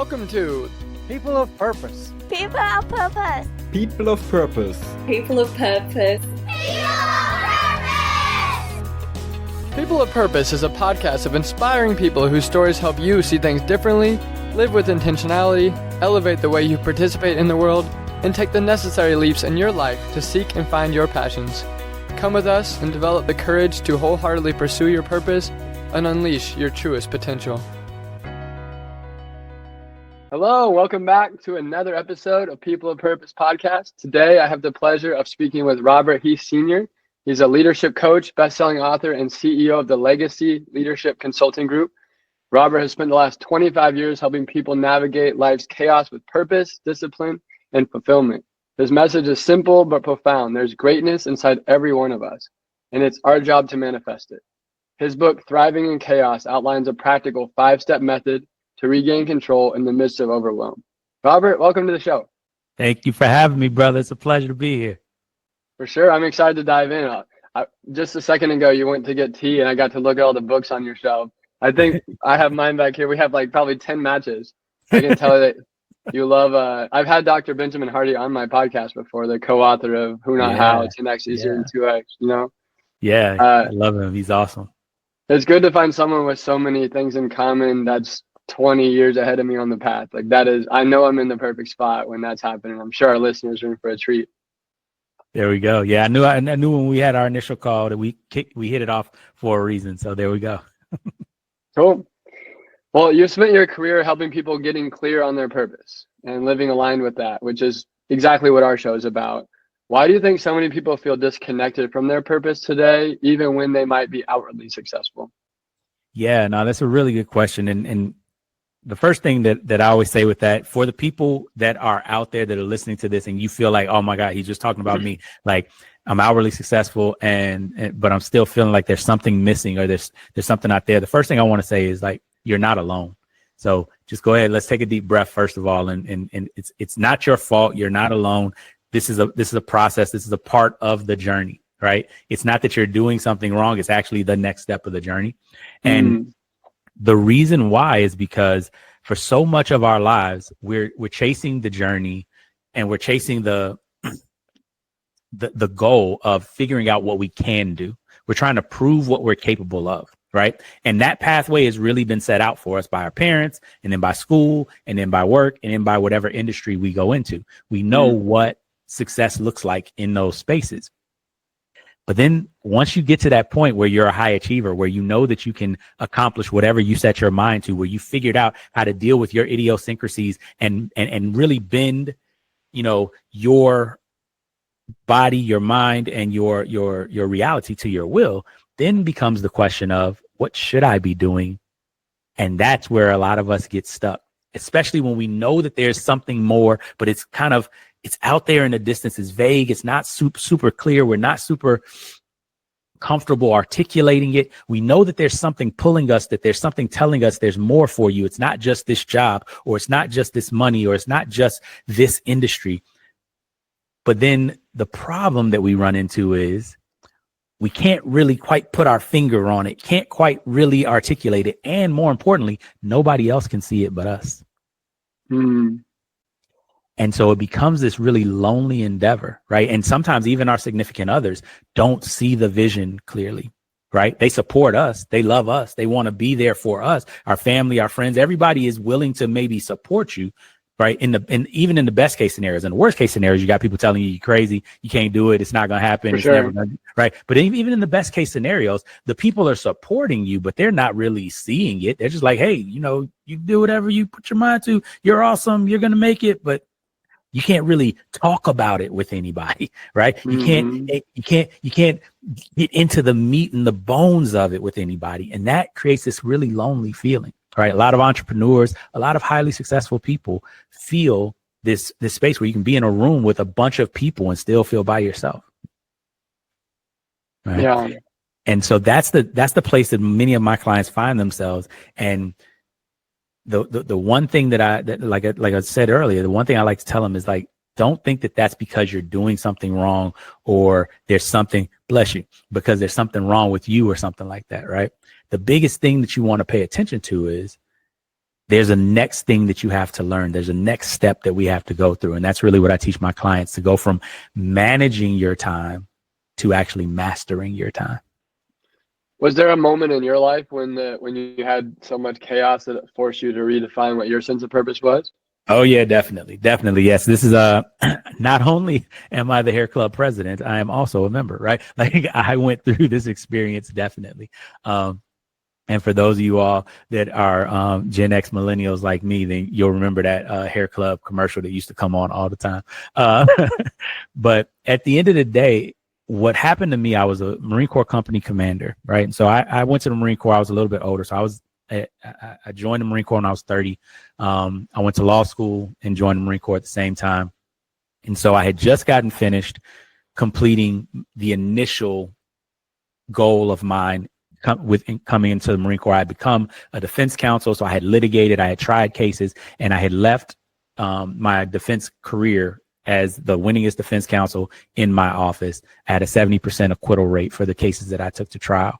Welcome to People of Purpose. People of Purpose. People of Purpose. People of Purpose. People of Purpose is a podcast of inspiring people whose stories help you see things differently, live with intentionality, elevate the way you participate in the world, and take the necessary leaps in your life to seek and find your passions. Come with us and develop the courage to wholeheartedly pursue your purpose and unleash your truest potential. Hello, welcome back to another episode of People of Purpose podcast. Today, I have the pleasure of speaking with Robert Heath Sr. He's a leadership coach, best-selling author, and CEO of the Legacy Leadership Consulting Group. Robert has spent the last 25 years helping people navigate life's chaos with purpose, discipline, and fulfillment. His message is simple but profound. There's greatness inside every one of us, and it's our job to manifest it. His book, Thriving in Chaos, outlines a practical 5-step method to regain control in the midst of overwhelm. Robert, welcome to the show. Thank you for having me, brother. It's a pleasure to be here. For sure. I'm excited to dive in. Just a second ago, you went to get tea, and I got to look at all the books on your shelf. I think I have mine back here. We have like probably 10 matches. I can tell that you love, I've had Dr. Benjamin Hardy on my podcast before, the co-author of Who Not How, 10X Easier than 2X, you know? Yeah, I love him. He's awesome. It's good to find someone with so many things in common that's 20 years ahead of me on the path. Like that is, I know I'm in the perfect spot when that's happening. I'm sure our listeners are in for a treat. There we go. Yeah, I knew when we had our initial call that we hit it off for a reason. So there we go. Cool. Well, you spent your career helping people getting clear on their purpose and living aligned with that, which is exactly what our show is about. Why do you think so many people feel disconnected from their purpose today, even when they might be outwardly successful? Yeah, no, that's a really good question. And the first thing that I always say with that, for the people that are out there that are listening to this and you feel like, oh my God, he's just talking about me, like I'm outwardly successful but I'm still feeling like there's something missing or there's something out there. The first thing I want to say is like, you're not alone. So just go ahead. Let's take a deep breath first of all. And it's not your fault. You're not alone. This is a process. This is a part of the journey, right? It's not that you're doing something wrong. It's actually the next step of the journey. And the reason why is because for so much of our lives, we're chasing the journey and we're chasing the goal of figuring out what we can do. We're trying to prove what we're capable of, right? And that pathway has really been set out for us by our parents and then by school and then by work and then by whatever industry we go into. We know what success looks like in those spaces. But then once you get to that point where you're a high achiever, where you know that you can accomplish whatever you set your mind to, where you figured out how to deal with your idiosyncrasies and really bend, your body, your mind, and your reality to your will, then becomes the question of what should I be doing? And that's where a lot of us get stuck, especially when we know that there's something more, but it's out there in the distance. It's vague. It's not super clear. We're not super comfortable articulating it. We know that there's something pulling us, that there's something telling us there's more for you. It's not just this job, or it's not just this money, or it's not just this industry. But then the problem that we run into is we can't really quite put our finger on it, can't quite really articulate it. And more importantly, nobody else can see it but us. And so it becomes this really lonely endeavor, right? And sometimes even our significant others don't see the vision clearly, right? They support us. They love us. They want to be there for us. Our family, our friends, everybody is willing to maybe support you, right? Even in the best case scenarios. In the worst case scenarios, you got people telling you you're crazy. You can't do it. It's not going to happen. It's never going to, right? But even in the best case scenarios, the people are supporting you, but they're not really seeing it. They're just like, hey, you do whatever you put your mind to. You're awesome. You're going to make it. But you can't really talk about it with anybody, right? You can't get into the meat and the bones of it with anybody. And that creates this really lonely feeling, right? A lot of entrepreneurs, a lot of highly successful people feel this space where you can be in a room with a bunch of people and still feel by yourself. Right? Yeah. And so that's the place that many of my clients find themselves. And the one thing that like I said earlier, the one thing I like to tell them is like, don't think that that's because you're doing something wrong or there's something, bless you, because there's something wrong with you or something like that, right? The biggest thing that you want to pay attention to is there's a next thing that you have to learn. There's a next step that we have to go through. And that's really what I teach my clients, to go from managing your time to actually mastering your time. Was there a moment in your life when you had so much chaos that it forced you to redefine what your sense of purpose was? Oh yeah, definitely. Definitely. Yes. This is not only am I the hair club president, I am also a member, right? Like I went through this experience, definitely. And for those of you all that are Gen X millennials like me, then you'll remember that hair club commercial that used to come on all the time. Uh, but at the end of the day, what happened to me, I was a Marine Corps company commander, right? And so I went to the Marine Corps. I was a little bit older. So I joined the Marine Corps when I was 30. I went to law school and joined the Marine Corps at the same time. And so I had just gotten finished completing the initial goal of mine coming into the Marine Corps. I had become a defense counsel. So I had litigated, I had tried cases, and I had left my defense career as the winningest defense counsel in my office. I had a 70% acquittal rate for the cases that I took to trial.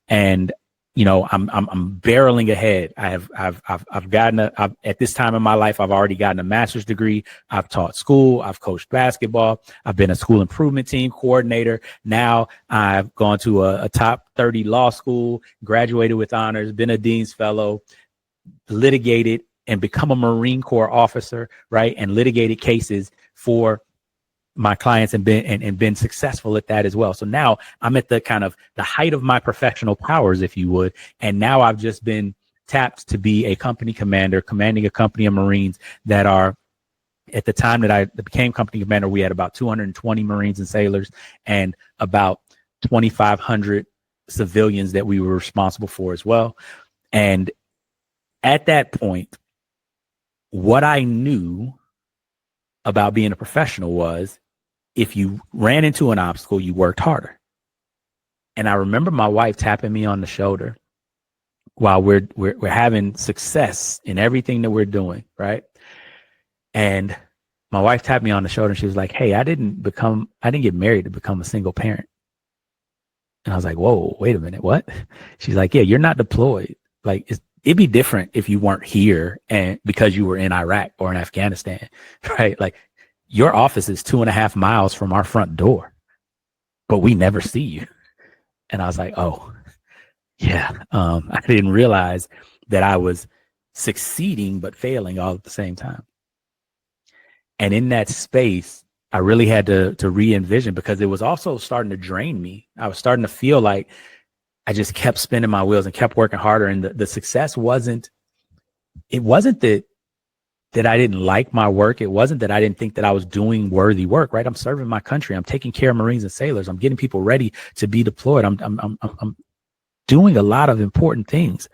And I'm barreling ahead. I've gotten at this time in my life, I've already gotten a master's degree. I've taught school. I've coached basketball. I've been a school improvement team coordinator. Now I've gone to a top 30 law school, graduated with honors, been a dean's fellow, litigated and become a Marine Corps officer, right? And litigated cases for my clients and been successful at that as well. So now I'm at the kind of the height of my professional powers, if you would. And now I've just been tapped to be a company commander, commanding a company of Marines that are, at the time that I became company commander, we had about 220 Marines and sailors and about 2,500 civilians that we were responsible for as well. And at that point, what I knew about being a professional was, if you ran into an obstacle, you worked harder. And I remember my wife tapping me on the shoulder while we're having success in everything that we're doing, right? And my wife tapped me on the shoulder and she was like, "Hey, I didn't get married to become a single parent." And I was like, "Whoa, wait a minute, what?" She's like, "Yeah, you're not deployed. Like it'd be different if you weren't here and because you were in Iraq or in Afghanistan, right? Like, your office is 2.5 miles from our front door, but we never see you." And I was like, "Oh, yeah." I didn't realize that I was succeeding, but failing all at the same time. And in that space, I really had to re-envision, because it was also starting to drain me. I was starting to feel like I just kept spinning my wheels and kept working harder. And the success wasn't that I didn't like my work. It wasn't that I didn't think that I was doing worthy work, right? I'm serving my country. I'm taking care of Marines and sailors. I'm getting people ready to be deployed. I'm doing a lot of important things.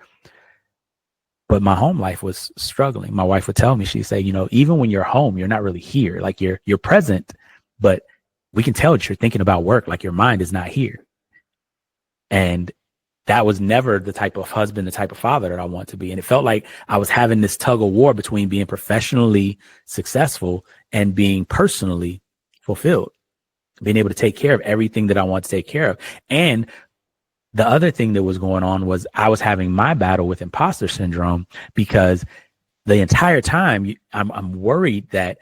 But my home life was struggling. My wife would tell me, she'd say, even when you're home, you're not really here. Like you're present, but we can tell that you're thinking about work. Like your mind is not here. And that was never the type of husband, the type of father that I want to be. And it felt like I was having this tug of war between being professionally successful and being personally fulfilled, being able to take care of everything that I want to take care of. And the other thing that was going on was I was having my battle with imposter syndrome, because the entire time I'm worried that,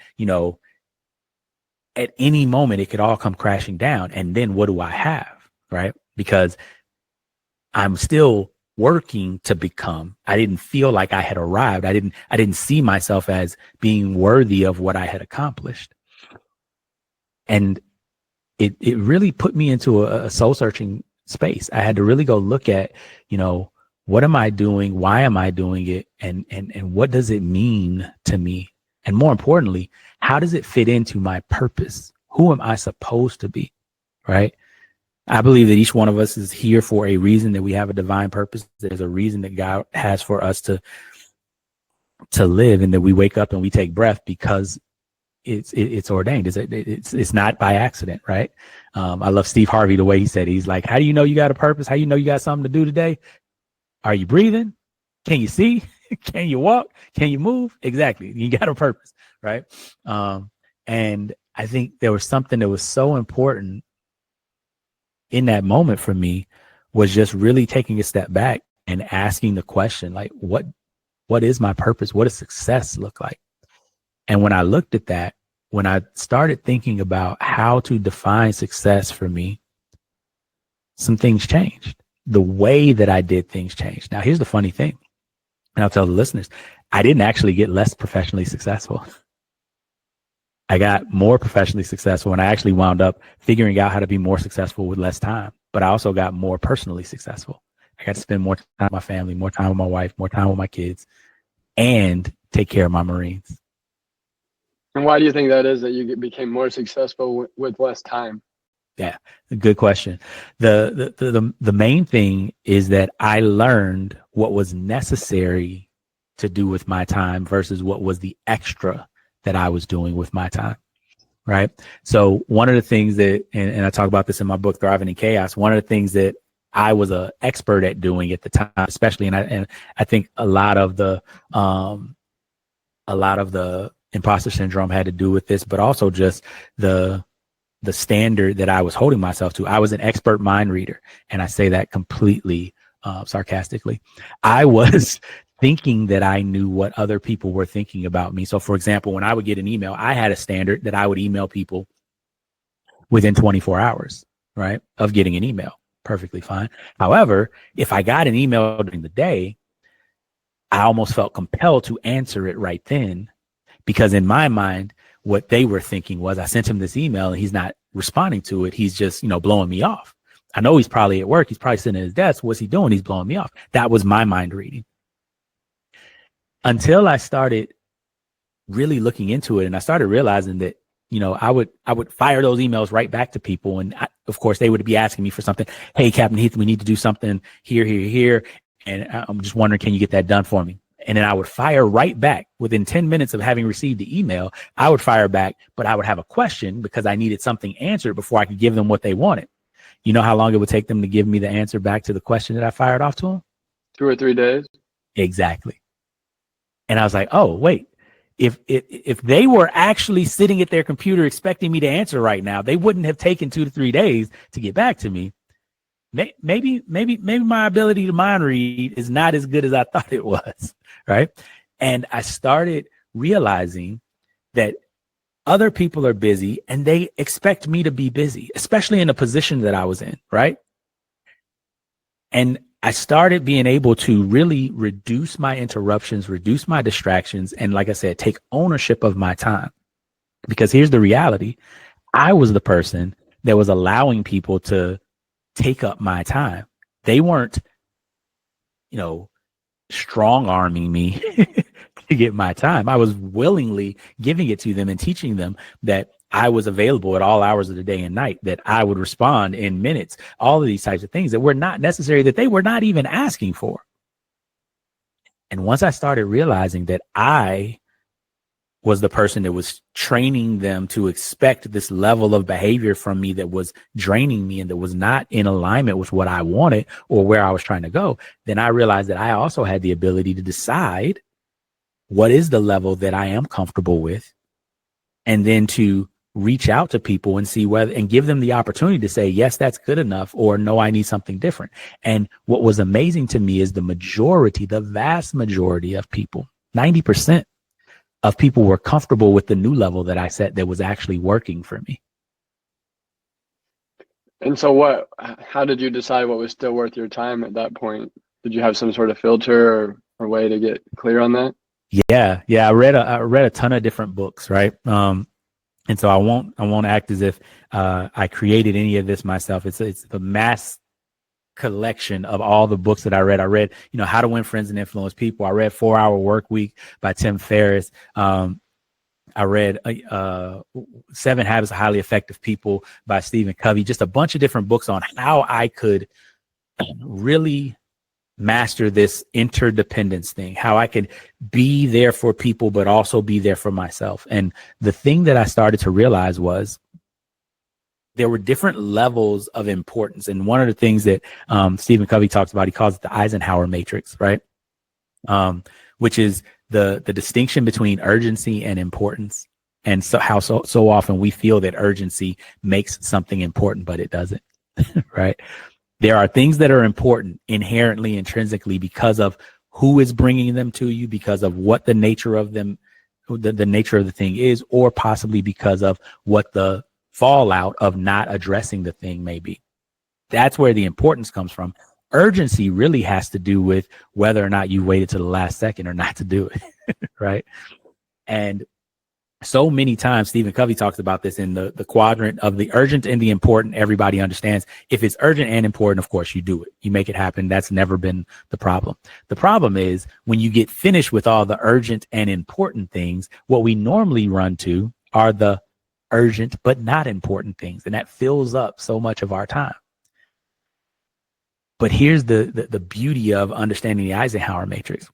at any moment it could all come crashing down. And then what do I have? Right? Because I'm still working to become. I didn't feel like I had arrived. I didn't see myself as being worthy of what I had accomplished. And it really put me into a soul searching space. I had to really go look at, what am I doing? Why am I doing it? And what does it mean to me? And more importantly, how does it fit into my purpose? Who am I supposed to be? Right? I believe that each one of us is here for a reason, that we have a divine purpose. There's a reason that God has for us to live, and that we wake up and we take breath because it's ordained. It's not by accident, right? I love Steve Harvey, the way he said, he's like, "How do you know you got a purpose? How do you know you got something to do today? Are you breathing? Can you see? Can you walk? Can you move?" Exactly. You got a purpose, right? And I think there was something that was so important in that moment for me, was just really taking a step back and asking the question, like, what What is my purpose? What does success look like? And when I looked at that, when I started thinking about how to define success for me, some things changed. The way that I did things changed. Now, here's the funny thing, and I'll tell the listeners, I didn't actually get less professionally successful. I got more professionally successful, and I actually wound up figuring out how to be more successful with less time. But I also got more personally successful. I got to spend more time with my family, more time with my wife, more time with my kids, and take care of my Marines. And why do you think that is, that you became more successful with less time? Yeah, good question. The main thing is that I learned what was necessary to do with my time versus what was the extra that I was doing with my time. Right. So one of the things that, and I talk about this in my book, Thriving in Chaos, one of the things that I was an expert at doing at the time, especially, and I think a lot of the imposter syndrome had to do with this, but also just the standard that I was holding myself to. I was an expert mind reader, and I say that completely sarcastically. I was thinking that I knew what other people were thinking about me. So, for example, when I would get an email, I had a standard that I would email people within 24 hours, right, of getting an email. Perfectly fine. However, if I got an email during the day, I almost felt compelled to answer it right then, because in my mind, what they were thinking was, I sent him this email and he's not responding to it. He's just, blowing me off. I know he's probably at work. He's probably sitting at his desk. What's he doing? He's blowing me off. That was my mind reading. Until I started really looking into it, and I started realizing that, I would fire those emails right back to people. And of course, they would be asking me for something. Hey, Captain Heath, we need to do something here. And I'm just wondering, can you get that done for me? And then I would fire right back within 10 minutes of having received the email. I would fire back, but I would have a question because I needed something answered before I could give them what they wanted. You know how long it would take them to give me the answer back to the question that I fired off to them? 2 or 3 days. Exactly. And I was like, oh, wait, if they were actually sitting at their computer expecting me to answer right now, they wouldn't have taken 2 to 3 days to get back to me. Maybe my ability to mind read is not as good as I thought it was, right? And I started realizing that other people are busy and they expect me to be busy, especially in the position that I was in, right? And I started being able to really reduce my interruptions, reduce my distractions, and like I said, take ownership of my time. Because here's the reality. I was the person that was allowing people to take up my time. They weren't, strong arming me to get my time. I was willingly giving it to them and teaching them that I was available at all hours of the day and night, that I would respond in minutes, all of these types of things that were not necessary, that they were not even asking for. And once I started realizing that I was the person that was training them to expect this level of behavior from me that was draining me and that was not in alignment with what I wanted or where I was trying to go, then I realized that I also had the ability to decide what is the level that I am comfortable with, and then to reach out to people and see whether, and give them the opportunity to say, yes, that's good enough, or no, I need something different. And what was amazing to me is the vast majority of people, 90% of people, were comfortable with the new level that I set that was actually working for me. And so how did you decide what was still worth your time at that point? Did you have some sort of filter or way to get clear on that? Yeah. I read a ton of different books, right? And so I won't act as if I created any of this myself. It's the mass collection of all the books that I read. I read, How to Win Friends and Influence People. I read 4 Hour Work Week by Tim Ferriss. I read 7 Habits of Highly Effective People by Stephen Covey. Just a bunch of different books on how I could really master this interdependence thing, how I could be there for people, but also be there for myself. And the thing that I started to realize was there were different levels of importance. And one of the things that Stephen Covey talks about, he calls it the Eisenhower matrix, right? Which is the distinction between urgency and importance. And so how so often we feel that urgency makes something important, but it doesn't, right? There are things that are important inherently, intrinsically, because of who is bringing them to you because of what the nature of them, the nature of the thing is, or possibly because of what the fallout of not addressing the thing may be. That's where the importance comes from. Urgency really has to do with whether or not you waited to the last second or not to do it, right? And so many times, Stephen Covey talks about this in the quadrant of the urgent and the important. Everybody understands if it's urgent and important, of course, you do it. You make it happen. That's never been the problem. The problem is when you get finished with all the urgent and important things, what we normally run to are the urgent but not important things. And that fills up so much of our time. But here's the beauty of understanding the Eisenhower matrix.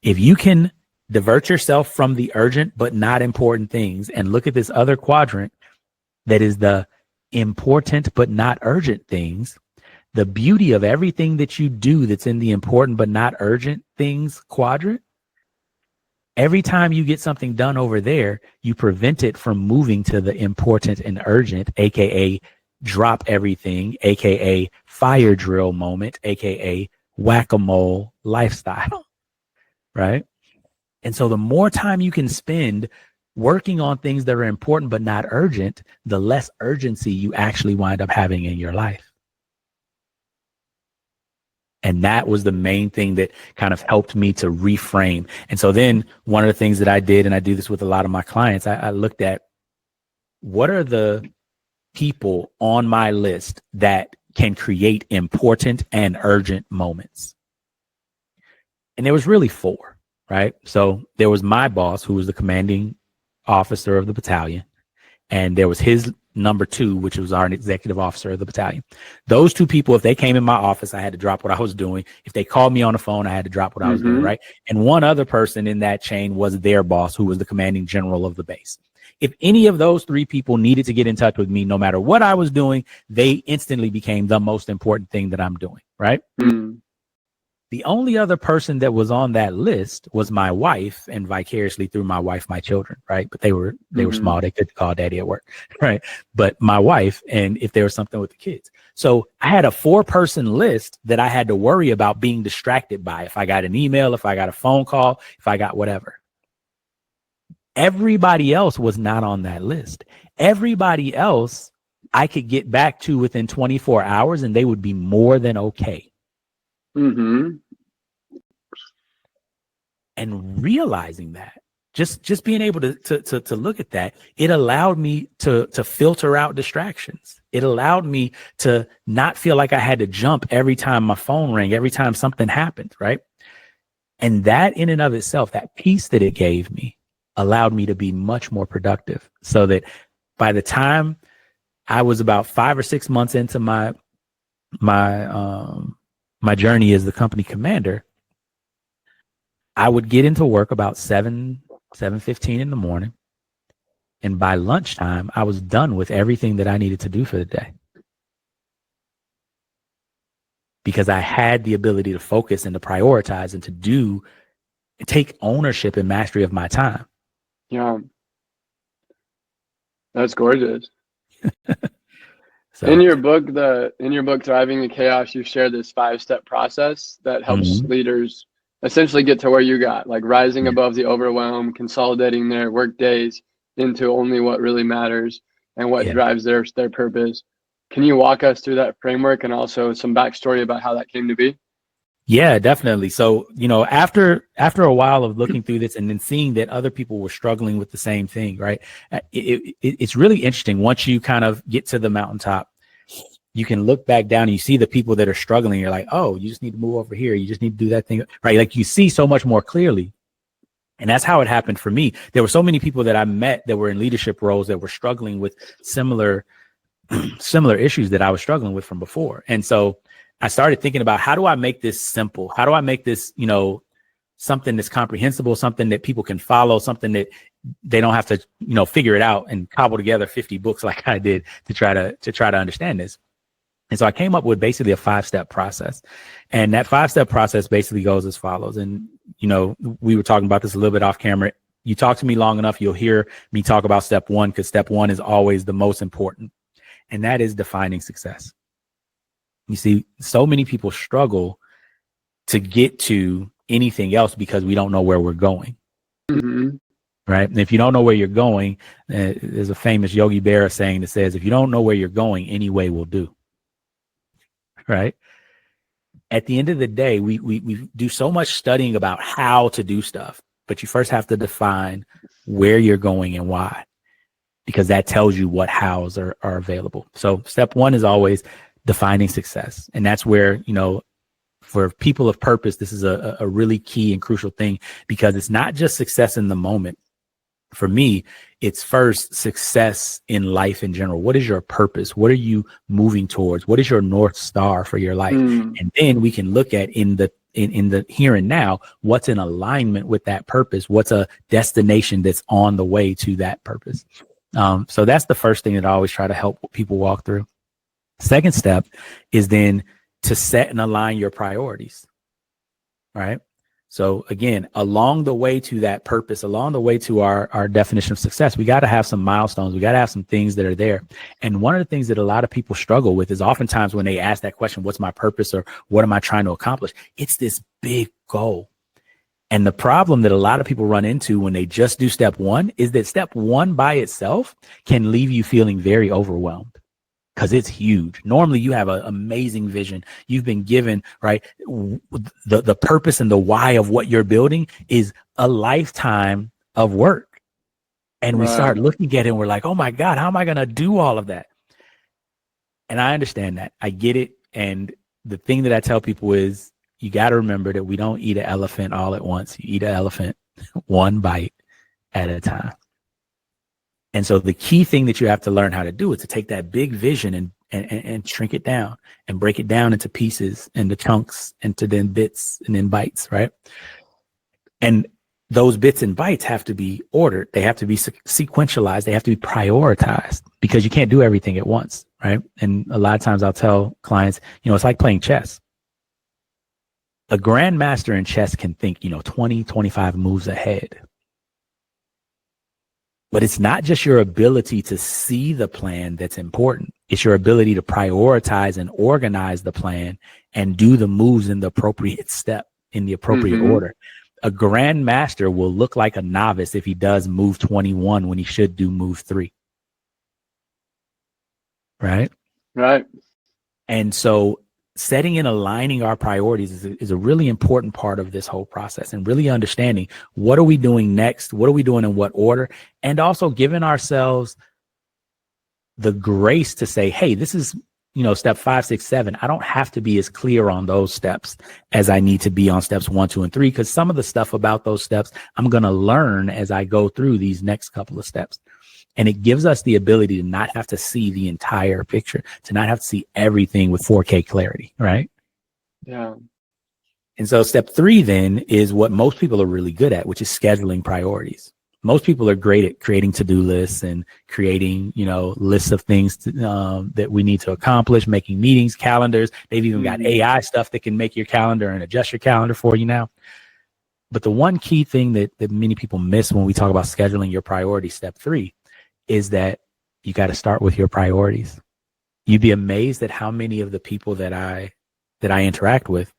If you can divert yourself from the urgent but not important things and look at this other quadrant that is the important but not urgent things, the beauty of everything that you do that's in the important but not urgent things quadrant, every time you get something done over there, you prevent it from moving to the important and urgent, aka drop everything, aka fire drill moment, aka whack-a-mole lifestyle, right? And so the more time you can spend working on things that are important but not urgent, the less urgency you actually wind up having in your life. And that was the main thing that kind of helped me to reframe. And so then one of the things that I did, and I do this with a lot of my clients, I looked at what are the people on my list that can create important and urgent moments. And there was really 4. Right. So there was my boss, who was the commanding officer of the battalion. And there was his number 2, which was our executive officer of the battalion. Those 2 people, if they came in my office, I had to drop what I was doing. If they called me on the phone, I had to drop what I was doing. Right. And one other person in that chain was their boss, who was the commanding general of the base. If any of those 3 people needed to get in touch with me, no matter what I was doing, they instantly became the most important thing that I'm doing. Right. The only other person that was on that list was my wife, and vicariously through my wife, my children, right? But they were small. They could call daddy at work, right? But my wife, and if there was something with the kids. So I had a 4-person list that I had to worry about being distracted by. If I got an email, if I got a phone call, if I got whatever. Everybody else was not on that list. Everybody else I could get back to within 24 hours and they would be more than okay. And realizing that, just being able to look at that, it allowed me to filter out distractions. It allowed me to not feel like I had to jump every time my phone rang, every time something happened, right? And that in and of itself, that peace that it gave me allowed me to be much more productive. So that by the time I was about 5 or 6 months into my journey as the company commander, I would get into work about 7:15 in the morning. And by lunchtime, I was done with everything that I needed to do for the day. Because I had the ability to focus and to prioritize and to take ownership and mastery of my time. Yeah. That's gorgeous. So, in your book, Thriving in Chaos, you share this 5-step process that helps leaders essentially get to where you got, like rising above the overwhelm, consolidating their work days into only what really matters and what drives their purpose. Can you walk us through that framework and also some backstory about how that came to be? Yeah, definitely. So, after a while of looking through this and then seeing that other people were struggling with the same thing, right? It's really interesting. Once you kind of get to the mountaintop, you can look back down and you see the people that are struggling. You're like, oh, you just need to move over here. You just need to do that thing, right? Like you see so much more clearly. And that's how it happened for me. There were so many people that I met that were in leadership roles that were struggling with similar issues that I was struggling with from before. And so I started thinking about, how do I make this simple? How do I make this, something that's comprehensible, something that people can follow, something that they don't have to, figure it out and cobble together 50 books like I did to try to understand this. And so I came up with basically a 5-step process. And that 5-step process basically goes as follows. And, we were talking about this a little bit off camera. You talk to me long enough, you'll hear me talk about step 1, because step 1 is always the most important. And that is defining success. You see, so many people struggle to get to anything else because we don't know where we're going. Mm-hmm. Right. And if you don't know where you're going, there's a famous Yogi Berra saying that says, if you don't know where you're going, any way will do. Right. At the end of the day, we do so much studying about how to do stuff, but you first have to define where you're going and why, because that tells you what hows are available. So step one is always defining success. And that's where, for people of purpose, this is a really key and crucial thing, because it's not just success in the moment. For me, it's first success in life in general. What is your purpose? What are you moving towards? What is your North Star for your life? And then we can look at in the here and now, what's in alignment with that purpose? What's a destination that's on the way to that purpose? So that's the first thing that I always try to help people walk through. Second step is then to set and align your priorities, right? So again, along the way to that purpose, along the way to our definition of success, we got to have some milestones. We got to have some things that are there. And one of the things that a lot of people struggle with is oftentimes when they ask that question, what's my purpose, or what am I trying to accomplish? It's this big goal. And the problem that a lot of people run into when they just do step one is that step one by itself can leave you feeling very overwhelmed, because it's huge. Normally you have an amazing vision. You've been given, right? The purpose and the why of what you're building is a lifetime of work. And we start looking at it and we're like, oh my God, how am I going to do all of that? And I understand that. I get it. And the thing that I tell people is, you got to remember that we don't eat an elephant all at once. You eat an elephant one bite at a time. And so the key thing that you have to learn how to do is to take that big vision and shrink it down and break it down into pieces, into chunks, into then bits and then bites, right? And those bits and bytes have to be ordered. They have to be sequentialized. They have to be prioritized, because you can't do everything at once, right? And a lot of times I'll tell clients, it's like playing chess. A grandmaster in chess can think, 20, 25 moves ahead. But it's not just your ability to see the plan that's important. It's your ability to prioritize and organize the plan and do the moves in the appropriate step, in the appropriate order. A grandmaster will look like a novice if he does move 21 when he should do move 3. Right? Right. And so setting and aligning our priorities is a really important part of this whole process, and really understanding what are we doing next? What are we doing in what order? And also giving ourselves the grace to say, hey, this is, step 5, 6, 7. I don't have to be as clear on those steps as I need to be on steps 1, 2, and 3, because some of the stuff about those steps I'm going to learn as I go through these next couple of steps. And it gives us the ability to not have to see the entire picture, to not have to see everything with 4K clarity, right? Yeah. And so step 3 then is what most people are really good at, which is scheduling priorities. Most people are great at creating to-do lists and creating, lists of things that we need to accomplish, making meetings, calendars. They've even got AI stuff that can make your calendar and adjust your calendar for you now. But the one key thing that many people miss when we talk about scheduling your priorities, step 3, is that you got to start with your priorities. You'd be amazed at how many of the people that I interact with,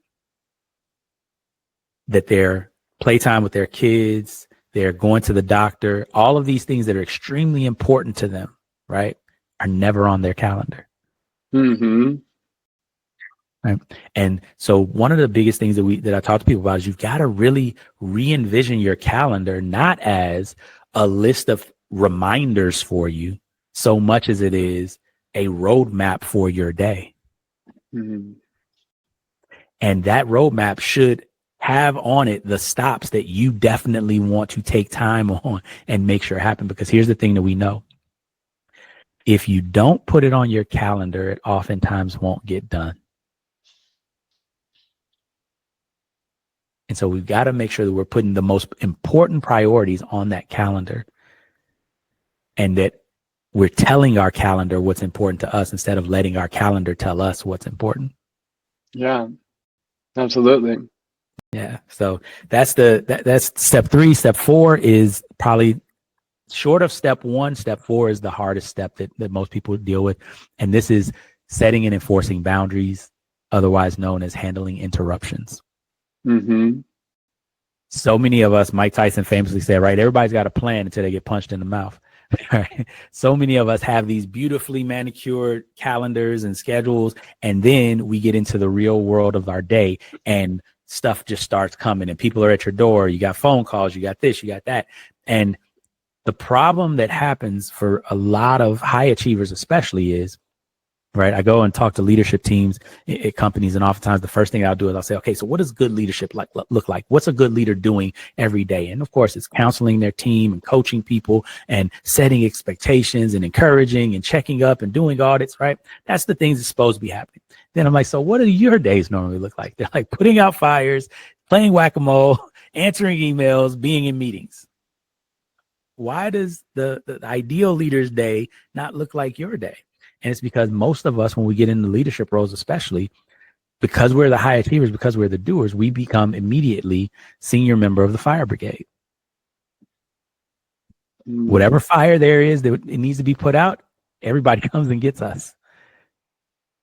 that their playtime with their kids, they're going to the doctor, all of these things that are extremely important to them, right, are never on their calendar. Right? And so one of the biggest things that I talk to people about is you've got to really re-envision your calendar, not as a list of reminders for you so much as it is a roadmap for your day. And that roadmap should have on it the stops that you definitely want to take time on and make sure happen. Because here's the thing that we know. If you don't put it on your calendar, it oftentimes won't get done. And so we've got to make sure that we're putting the most important priorities on that calendar, and that we're telling our calendar what's important to us instead of letting our calendar tell us what's important. Yeah, absolutely. Yeah. So that's step 3. Step 4 is probably short of step 1. Step 4 is the hardest step that most people deal with. And this is setting and enforcing boundaries, otherwise known as handling interruptions. So many of us, Mike Tyson famously said, right, everybody's got a plan until they get punched in the mouth. Right? So many of us have these beautifully manicured calendars and schedules, and then we get into the real world of our day and stuff just starts coming and people are at your door. You got phone calls, you got this, you got that. And the problem that happens for a lot of high achievers especially is, right, I go and talk to leadership teams at companies, and oftentimes the first thing I'll do is I'll say, okay, so what does good leadership look like? What's a good leader doing every day? And of course, it's counseling their team and coaching people and setting expectations and encouraging and checking up and doing audits, right? That's the things that's supposed to be happening. Then I'm like, so what do your days normally look like? They're like putting out fires, playing whack-a-mole, answering emails, being in meetings. Why does the ideal leader's day not look like your day? And it's because most of us, when we get into leadership roles, especially because we're the high achievers, because we're the doers, we become immediately senior member of the fire brigade. Whatever fire there is that it needs to be put out, everybody comes and gets us.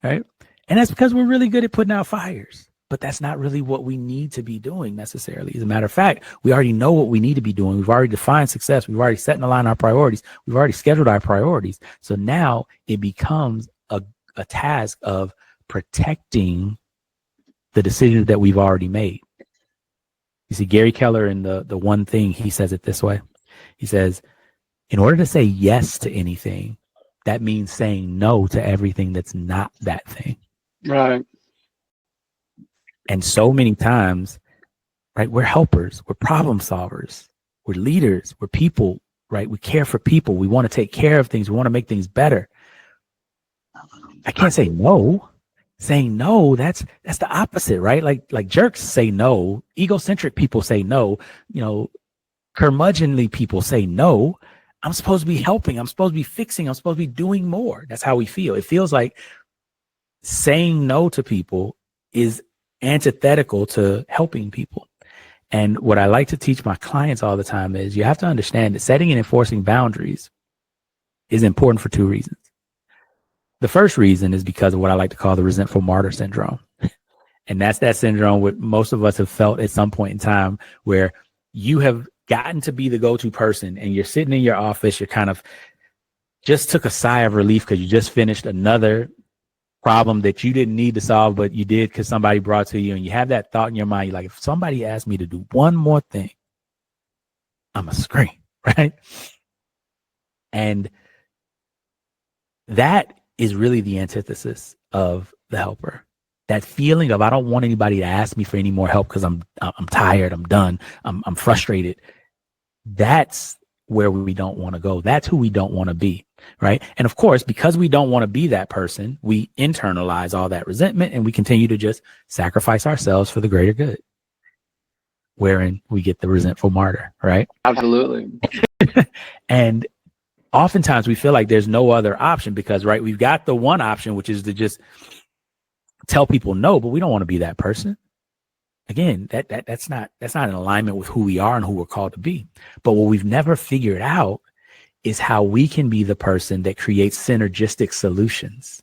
Right? And that's because we're really good at putting out fires. But that's not really what we need to be doing necessarily. As a matter of fact, we already know what we need to be doing. We've already defined success. We've already set and aligned our priorities. We've already scheduled our priorities. So now it becomes a task of protecting the decisions that we've already made. You see, Gary Keller in the One Thing, he says it this way. He says, in order to say yes to anything, that means saying no to everything that's not that thing. Right. And so many times, right, we're helpers, we're problem solvers, we're leaders, we're people, right? We care for people. We want to take care of things. We want to make things better. I can't say no. Saying no, that's the opposite, right? Like jerks say no. Egocentric people say no. Curmudgeonly people say no. I'm supposed to be helping. I'm supposed to be fixing. I'm supposed to be doing more. That's how we feel. It feels like saying no to people is antithetical to helping people. And what I like to teach my clients all the time is you have to understand that setting and enforcing boundaries is important for two reasons. The first reason is because of what I like to call the resentful martyr syndrome. And that's that syndrome what most of us have felt at some point in time, where you have gotten to be the go-to person and you're sitting in your office, you're kind of just took a sigh of relief because you just finished another problem that you didn't need to solve, but you did because somebody brought it to you, and you have that thought in your mind, you're like, if somebody asked me to do one more thing, I'm gonna scream, right? And that is really the antithesis of the helper. That feeling of I don't want anybody to ask me for any more help because I'm tired, I'm done, I'm frustrated. That's where we don't want to go. That's who we don't want to be. Right. And of course, because we don't want to be that person, we internalize all that resentment and we continue to just sacrifice ourselves for the greater good, wherein we get the resentful martyr. Right. Absolutely. And oftentimes we feel like there's no other option because, right, we've got the one option, which is to just tell people no, but we don't want to be that person. Again, that's not in alignment with who we are and who we're called to be. But what we've never figured out is how we can be the person that creates synergistic solutions,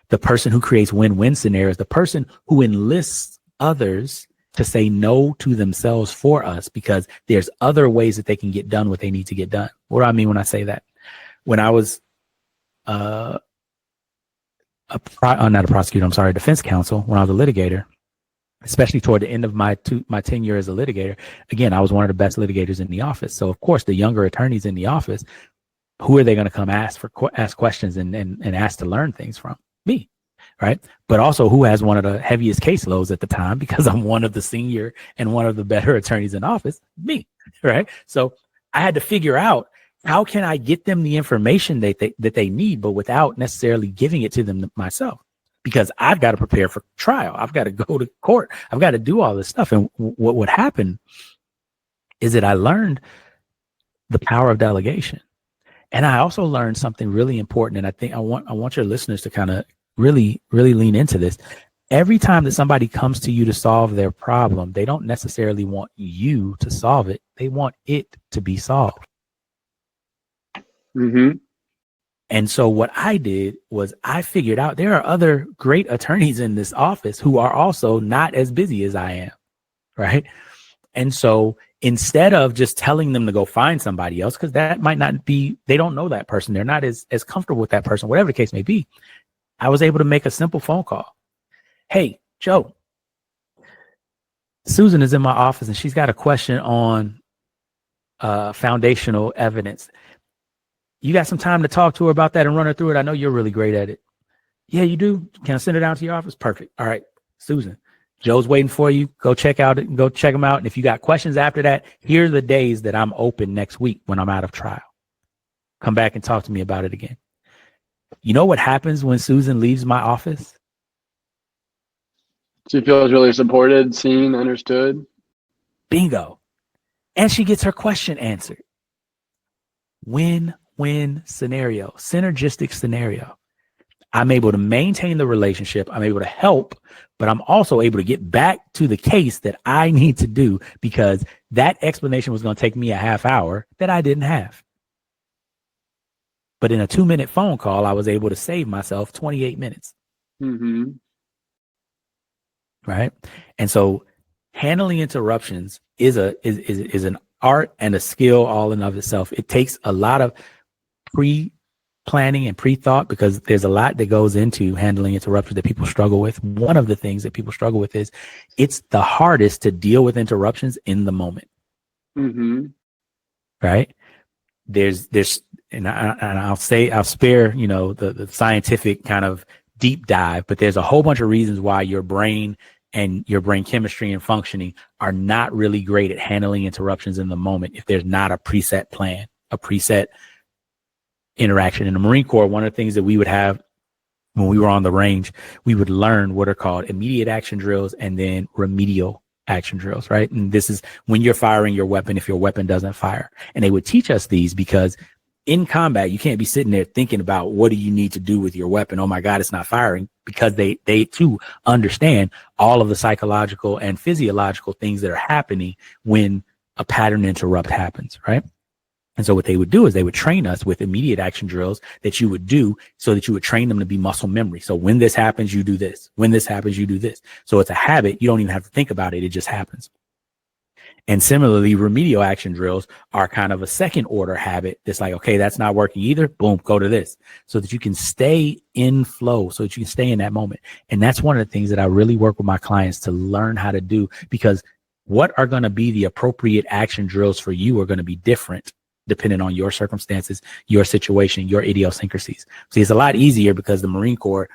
the person who creates win-win scenarios, the person who enlists others to say no to themselves for us because there's other ways that they can get done what they need to get done. What do I mean when I say that? When I was not a prosecutor, I'm sorry, defense counsel, when I was a litigator, especially toward the end of my tenure as a litigator, again, I was one of the best litigators in the office. So of course, the younger attorneys in the office, who are they going to come ask questions and ask to learn things from? Me, right? But also, who has one of the heaviest caseloads at the time because I'm one of the senior and one of the better attorneys in office? Me, right? So I had to figure out how can I get them the information that they need, but without necessarily giving it to them myself. Because I've got to prepare for trial. I've got to go to court. I've got to do all this stuff. And what would happen is that I learned the power of delegation. And I also learned something really important. And I think I want your listeners to kind of really, really lean into this. Every time that somebody comes to you to solve their problem, they don't necessarily want you to solve it. They want it to be solved. Mm-hmm. And so what I did was I figured out there are other great attorneys in this office who are also not as busy as I am, right? And so instead of just telling them to go find somebody else, because that might not be, they don't know that person. They're not as comfortable with that person, whatever the case may be. I was able to make a simple phone call. Hey, Joe, Susan is in my office and she's got a question on foundational evidence. You got some time to talk to her about that and run her through it? I know you're really great at it. Yeah, you do. Can I send her down to your office? Perfect. All right, Susan, Joe's waiting for you. Go check him out. And if you got questions after that, here are the days that I'm open next week when I'm out of trial. Come back and talk to me about it again. You know what happens when Susan leaves my office? She feels really supported, seen, understood. Bingo. And she gets her question answered. Win-win scenario, synergistic scenario. I'm able to maintain the relationship. I'm able to help, but I'm also able to get back to the case that I need to do because that explanation was going to take me a half hour that I didn't have. But in a 2-minute phone call, I was able to save myself 28 minutes. Mm-hmm. Right. And so handling interruptions is an art and a skill all in of itself. It takes a lot of pre-planning and pre-thought because there's a lot that goes into handling interruptions that people struggle with. One of the things that people struggle with is it's the hardest to deal with interruptions in the moment. Mm-hmm. Right. I'll spare, the scientific kind of deep dive, but there's a whole bunch of reasons why your brain and your brain chemistry and functioning are not really great at handling interruptions in the moment if there's not a preset plan, a preset interaction. In the Marine Corps, one of the things that we would have when we were on the range, we would learn what are called immediate action drills and then remedial action drills, right? And this is when you're firing your weapon if your weapon doesn't fire. And they would teach us these because in combat, you can't be sitting there thinking about what do you need to do with your weapon? Oh my God, it's not firing, because they too understand all of the psychological and physiological things that are happening when a pattern interrupt happens, right? And so what they would do is they would train us with immediate action drills that you would do so that you would train them to be muscle memory. So when this happens, you do this. When this happens, you do this. So it's a habit. You don't even have to think about it. It just happens. And similarly, remedial action drills are kind of a second order habit. That's like, okay, that's not working either. Boom, go to this so that you can stay in flow, so that you can stay in that moment. And that's one of the things that I really work with my clients to learn how to do, because what are going to be the appropriate action drills for you are going to be different depending on your circumstances, your situation, your idiosyncrasies. See, it's a lot easier because the Marine Corps,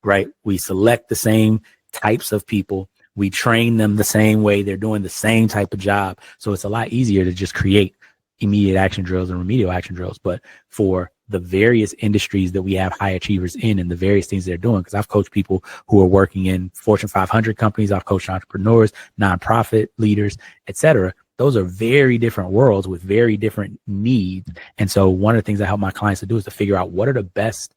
right? We select the same types of people. We train them the same way. They're doing the same type of job. So it's a lot easier to just create immediate action drills and remedial action drills. But for the various industries that we have high achievers in and the various things they're doing, because I've coached people who are working in Fortune 500 companies. I've coached entrepreneurs, nonprofit leaders, etc. Those are very different worlds with very different needs. And so one of the things I help my clients to do is to figure out what are the best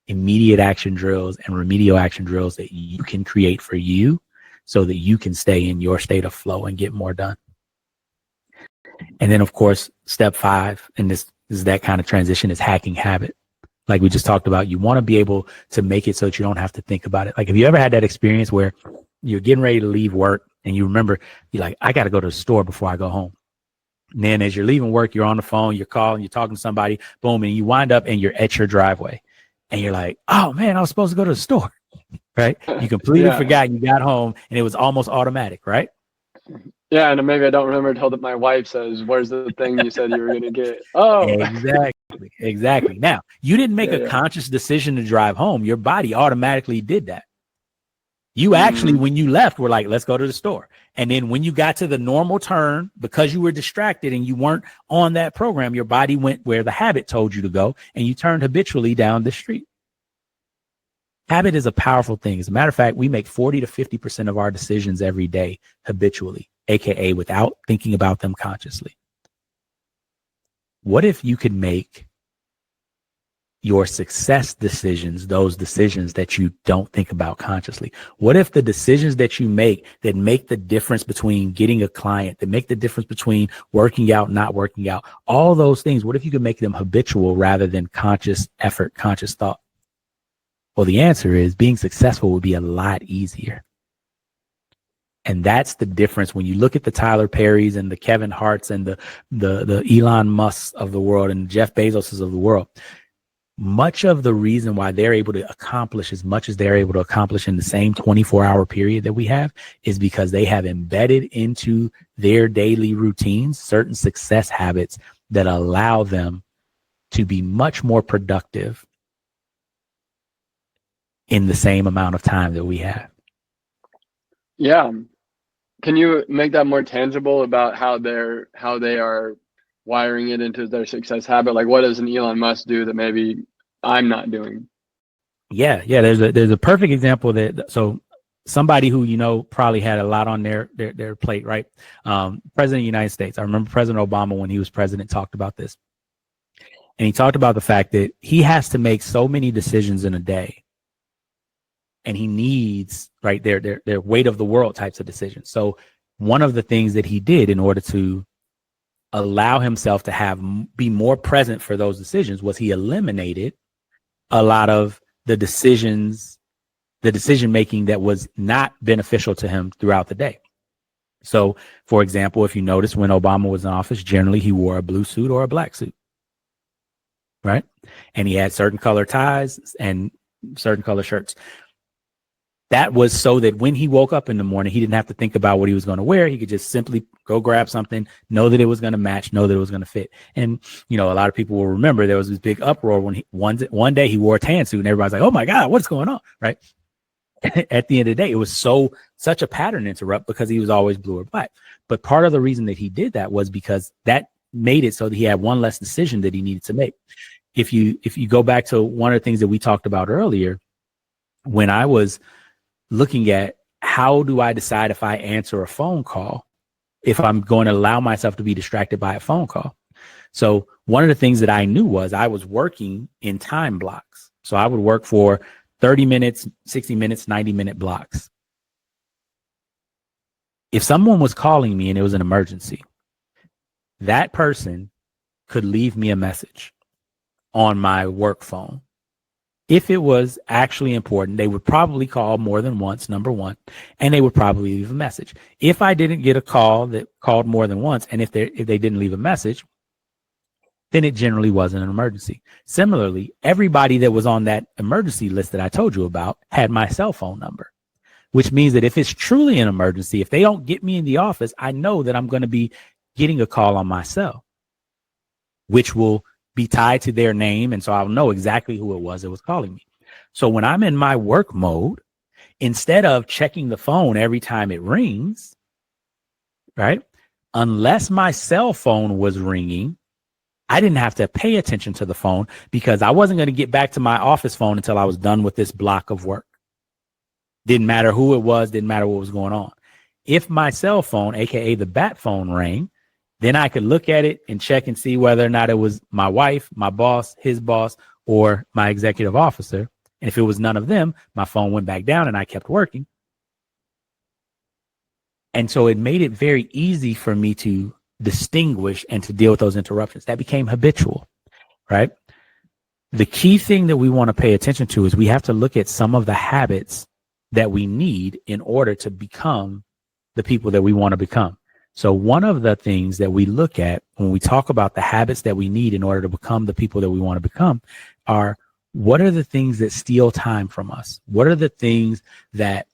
immediate action drills and remedial action drills that you can create for you, so that you can stay in your state of flow and get more done. And then, of course, step 5, and this is that kind of transition, is hacking habit. Like we just talked about, you want to be able to make it so that you don't have to think about it. Like, have you ever had that experience where you're getting ready to leave work and you remember, you're like, I got to go to the store before I go home. And then as you're leaving work, you're on the phone, you're calling, you're talking to somebody, boom, and you wind up and you're at your driveway. And you're like, oh, man, I was supposed to go to the store. Right? You completely forgot you got home and it was almost automatic, right? Yeah, and maybe I don't remember until that my wife says, where's the thing you said you were going to get? Oh, exactly. Now, you didn't make a conscious decision to drive home. Your body automatically did that. You actually, when you left, were like, let's go to the store. And then when you got to the normal turn, because you were distracted and you weren't on that program, your body went where the habit told you to go and you turned habitually down the street. Habit is a powerful thing. As a matter of fact, we make 40 to 50% of our decisions every day habitually, AKA without thinking about them consciously. What if you could make your success decisions, those decisions that you don't think about consciously? What if the decisions that you make that make the difference between getting a client, that make the difference between working out, not working out, all those things, what if you could make them habitual rather than conscious effort, conscious thought? Well, the answer is being successful would be a lot easier. And that's the difference when you look at the Tyler Perrys and the Kevin Harts and the Elon Musks of the world and Jeff Bezoses of the world. Much of the reason why they're able to accomplish as much as they're able to accomplish in the same 24-hour period that we have is because they have embedded into their daily routines certain success habits that allow them to be much more productive in the same amount of time that we have. Yeah. Can you make that more tangible about how they are wiring it into their success habit? Like, what does an Elon Musk do that maybe I'm not doing? Yeah. There's a perfect example so somebody who probably had a lot on their plate, right? President of the United States. I remember President Obama, when he was president, talked about this, and he talked about the fact that he has to make so many decisions in a day, and he needs their weight of the world types of decisions. So one of the things that he did in order to allow himself to be more present for those decisions was he eliminated a lot of the decision making that was not beneficial to him throughout the day. So, for example, if you notice, when Obama was in office, generally he wore a blue suit or a black suit, right? And he had certain color ties and certain color shirts. That was so that when he woke up in the morning, he didn't have to think about what he was going to wear. He could just simply go grab something, know that it was going to match, know that it was going to fit. And, a lot of people will remember there was this big uproar when one day he wore a tan suit and everybody's like, oh my God, what's going on? Right. At the end of the day, it was such a pattern interrupt because he was always blue or black. But part of the reason that he did that was because that made it so that he had one less decision that he needed to make. If you go back to one of the things that we talked about earlier, when I was looking at how do I decide if I answer a phone call, if I'm going to allow myself to be distracted by a phone call. So one of the things that I knew was I was working in time blocks. So I would work for 30 minutes, 60 minutes, 90-minute blocks. If someone was calling me and it was an emergency, that person could leave me a message on my work phone. If it was actually important, they would probably call more than once, number one, and they would probably leave a message. If I didn't get a call that called more than once, and if they didn't leave a message, then it generally wasn't an emergency. Similarly, everybody that was on that emergency list that I told you about had my cell phone number, which means that if it's truly an emergency, if they don't get me in the office, I know that I'm going to be getting a call on my cell, which will be tied to their name. And so I'll know exactly who it was that was calling me. So when I'm in my work mode, instead of checking the phone every time it rings, right? Unless my cell phone was ringing, I didn't have to pay attention to the phone because I wasn't going to get back to my office phone until I was done with this block of work. Didn't matter who it was, didn't matter what was going on. If my cell phone, AKA the bat phone, rang, then I could look at it and check and see whether or not it was my wife, my boss, his boss, or my executive officer. And if it was none of them, my phone went back down and I kept working. And so it made it very easy for me to distinguish and to deal with those interruptions. That became habitual, right? The key thing that we want to pay attention to is we have to look at some of the habits that we need in order to become the people that we want to become. So one of the things that we look at when we talk about the habits that we need in order to become the people that we want to become are, what are the things that steal time from us? What are the things that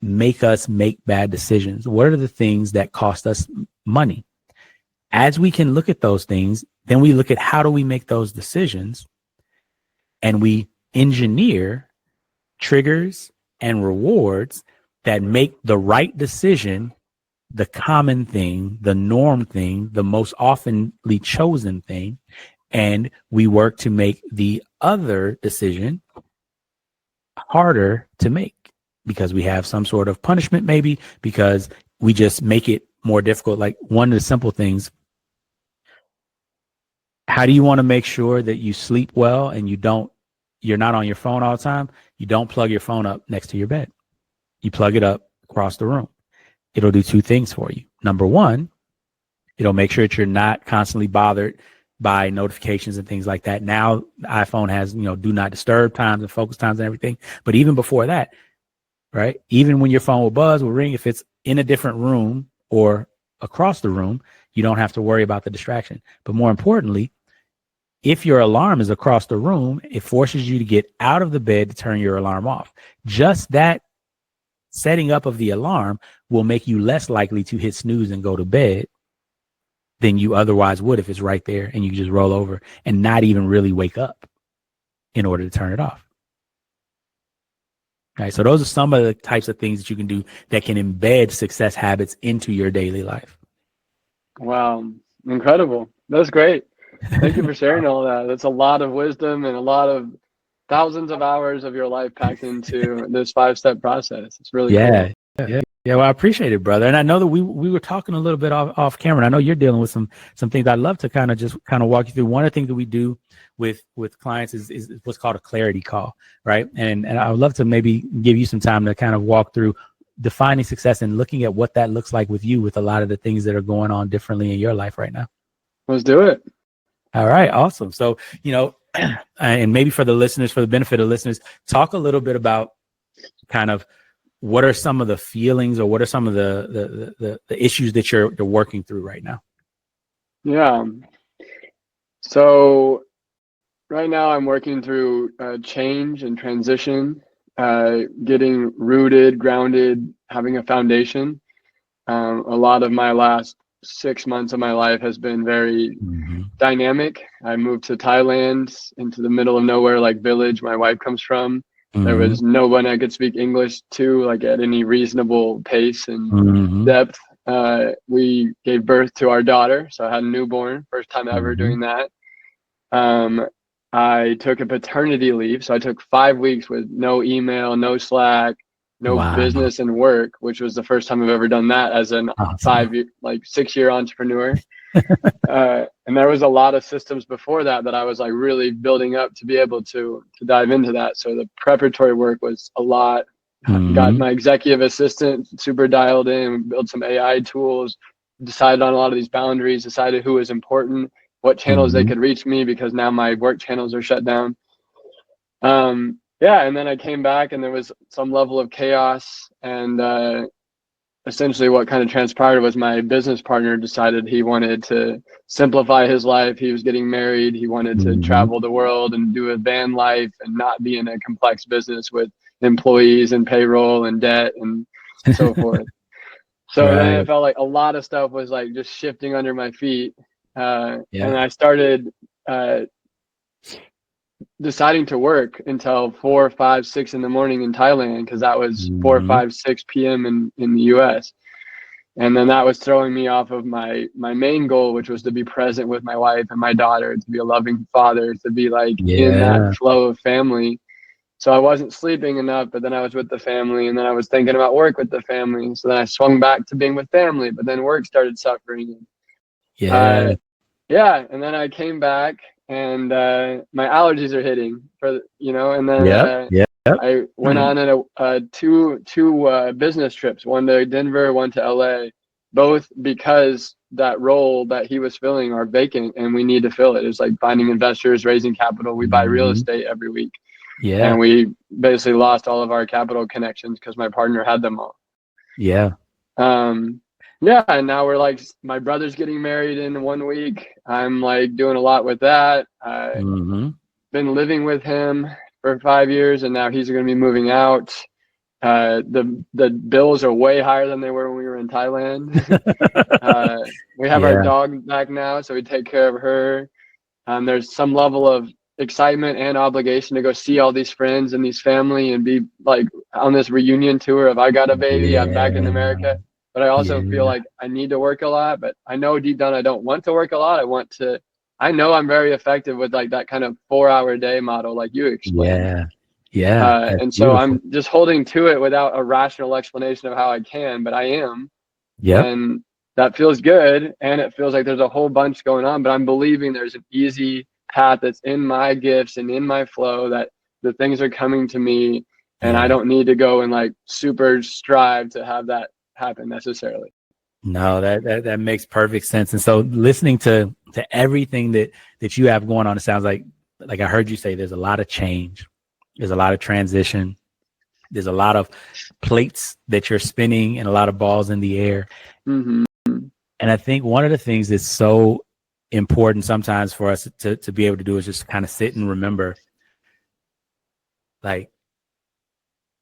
make us make bad decisions? What are the things that cost us money? As we can look at those things, then we look at how do we make those decisions, and we engineer triggers and rewards that make the right decision the common thing, the norm thing, the most oftenly chosen thing. And we work to make the other decision harder to make because we have some sort of punishment, maybe because we just make it more difficult. Like one of the simple things, how do you want to make sure that you sleep well and you're not on your phone all the time? You don't plug your phone up next to your bed. You plug it up across the room. It'll do two things for you. Number one, it'll make sure that you're not constantly bothered by notifications and things like that. Now, the iPhone has, do not disturb times and focus times and everything. But even before that, right? Even when your phone will buzz, will ring, if it's in a different room or across the room, you don't have to worry about the distraction. But more importantly, if your alarm is across the room, it forces you to get out of the bed to turn your alarm off. Just that setting up of the alarm will make you less likely to hit snooze and go to bed than you otherwise would if it's right there and you just roll over and not even really wake up in order to turn it off. Right. So those are some of the types of things that you can do that can embed success habits into your daily life. Wow. Incredible. That's great. Thank you for sharing all that. That's a lot of wisdom and a lot of thousands of hours of your life packed into this 5-step process. It's really cool. Yeah. Well, I appreciate it, brother. And I know that we were talking a little bit off camera. I know you're dealing with some things. I'd love to kind of walk you through. One of the things that we do with clients is what's called a clarity call, right? And I would love to maybe give you some time to kind of walk through defining success and looking at what that looks like with you, with a lot of the things that are going on differently in your life right now. Let's do it. All right. Awesome. So, and maybe for the benefit of listeners, talk a little bit about kind of what are some of the feelings or what are some of the issues that you're working through right now? Yeah. So right now I'm working through change and transition, getting rooted, grounded, having a foundation. A lot of my last 6 months of my life has been very dynamic. I moved to Thailand, into the middle of nowhere, like village my wife comes from. There was no one I could speak English to, like at any reasonable pace and depth. We gave birth to our daughter, so I had a newborn, first time ever doing that. I took a paternity leave, so I took 5 weeks with no email, no Slack, no business and work, which was the first time I've ever done that as an 6-year entrepreneur. And there was a lot of systems before that I was like really building up to be able to dive into that. So the preparatory work was a lot. Got my executive assistant super dialed in, built some AI tools, decided on a lot of these boundaries, decided who was important, what channels they could reach me, because now my work channels are shut down. And then I came back and there was some level of chaos, and essentially what kind of transpired was my business partner decided he wanted to simplify his life. He was getting married. He wanted to travel the world and do a van life and not be in a complex business with employees and payroll and debt and so forth. So then I felt like a lot of stuff was like just shifting under my feet. And I started deciding to work until 4, 5, 6 in the morning in Thailand, because that was 4, 5, 6 p.m. in the US. And then that was throwing me off of my main goal, which was to be present with my wife and my daughter, to be a loving father, to be like in that flow of family. So I wasn't sleeping enough, but then I was with the family, and then I was thinking about work with the family. So then I swung back to being with family, but then work started suffering. And then I came back, and my allergies are hitting and then I went on two business trips, one to Denver, one to LA, both because that role that he was filling are vacant and we need to fill it. It's like finding investors, raising capital. We buy real estate every week. And we basically lost all of our capital connections because my partner had them all. And now we're like, my brother's getting married in 1 week. I'm like doing a lot with that. Been living with him for 5 years, and now he's going to be moving out. The bills are way higher than they were when we were in Thailand. We have our dog back now, so we take care of her. There's some level of excitement and obligation to go see all these friends and these family and be like on this reunion tour of I got a baby, I'm back in America. But I also feel like I need to work a lot, but I know deep down I don't want to work a lot. I know I'm very effective with like that kind of 4-hour day model, like you explained. And so I'm just holding to it without a rational explanation of how I can, but I am. And that feels good. And it feels like there's a whole bunch going on, but I'm believing there's an easy path that's in my gifts and in my flow, that the things are coming to me, and I don't need to go and like super strive to have that happen necessarily. No, that makes perfect sense. And so listening to everything that you have going on, it sounds like I heard you say there's a lot of change, there's a lot of transition, There's a lot of plates that you're spinning and a lot of balls in the air. Mm-hmm. And I think one of the things that's so important sometimes for us to be able to do is just kind of sit and remember, like,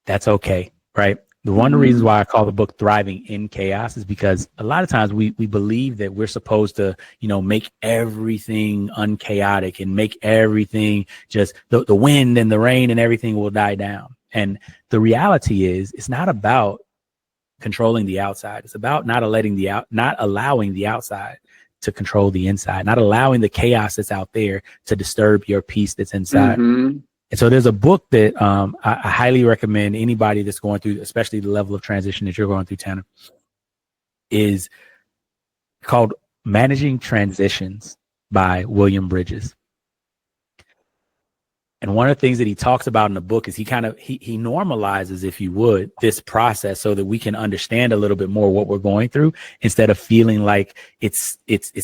that's okay, right? One of the reasons why I call the book Thriving in Chaos is because a lot of times we believe that we're supposed to, make everything unchaotic and make everything just the wind and the rain and everything will die down. And the reality is it's not about controlling the outside. It's about not allowing the outside to control the inside, not allowing the chaos that's out there to disturb your peace that's inside. Mm-hmm. And so there's a book that I highly recommend anybody that's going through, especially the level of transition that you're going through, Tanner, is called Managing Transitions by William Bridges. And one of the things that he talks about in the book is he normalizes, if you would, this process so that we can understand a little bit more what we're going through instead of feeling like it's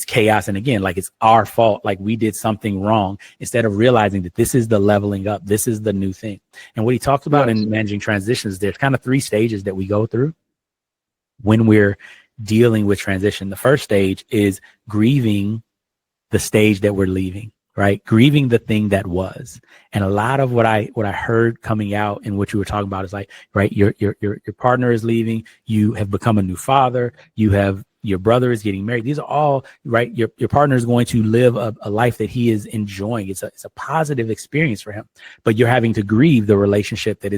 chaos. And again, like it's our fault, like we did something wrong, instead of realizing that this is the leveling up. This is the new thing. And what he talks about in Managing Transitions, there's kind of 3 stages that we go through when we're dealing with transition. The first stage is grieving the stage that we're leaving. Right. Grieving the thing that was. And a lot of what I heard coming out and what you were talking about is like, right, your partner is leaving. You have become a new father. Your brother is getting married. These are all right. Your partner is going to live a life that he is enjoying. It's a positive experience for him, but you're having to grieve the relationship that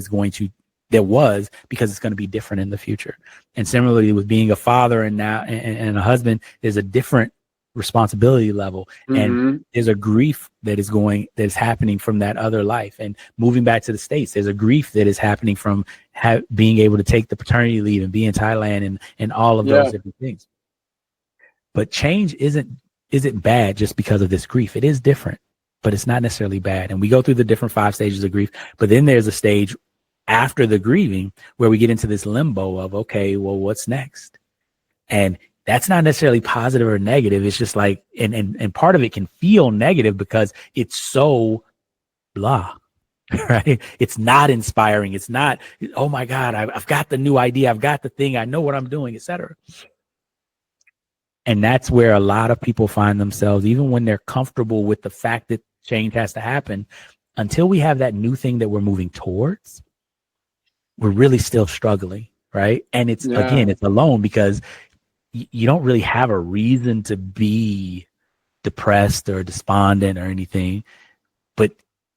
was, because it's going to be different in the future. And similarly with being a father and a husband, there's a different responsibility level, and there's a grief that is happening from that other life. And moving back to the States, there's a grief that is happening from being able to take the paternity leave and be in Thailand and all of those different things. But change isn't bad just because of this grief. It is different, but it's not necessarily bad. And we go through the different 5 stages of grief, but then there's a stage after the grieving where we get into this limbo of, okay, well, what's next? And that's not necessarily positive or negative. It's just like, and part of it can feel negative because it's so blah, right? It's not inspiring. It's not, oh my God, I've got the new idea. I've got the thing. I know what I'm doing, etc. And that's where a lot of people find themselves, even when they're comfortable with the fact that change has to happen, until we have that new thing that we're moving towards, we're really still struggling, right? And it's alone because you don't really have a reason to be depressed or despondent or anything, but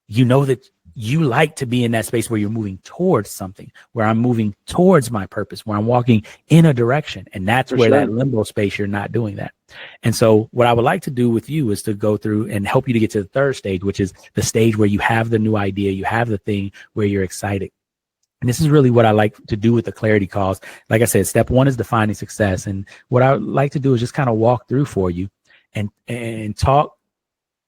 you know that you like to be in that space where you're moving towards something, where I'm moving towards my purpose, where I'm walking in a direction. And that's where that limbo space, you're not doing that. And so what I would like to do with you is to go through and help you to get to the 3rd stage, which is the stage where you have the new idea, you have the thing where you're excited. And this is really what I like to do with the clarity calls. Like I said, step 1 is defining success. And what I would like to do is just kind of walk through for you and talk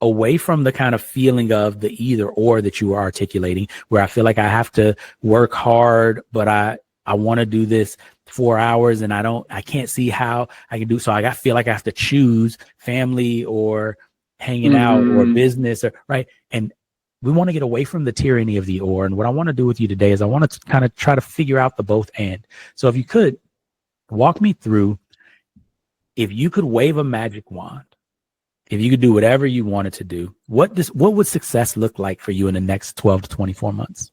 away from the kind of feeling of the either or that you are articulating, where I feel like I have to work hard, but I want to do this 4 hours and I can't see how I can do. So I feel like I have to choose family or hanging out or business, or right. And we want to get away from the tyranny of the or. And what I want to do with you today is I want to kind of try to figure out the both and. So if you could walk me through, if you could wave a magic wand, if you could do whatever you wanted to do, what would success look like for you in the next 12 to 24 months?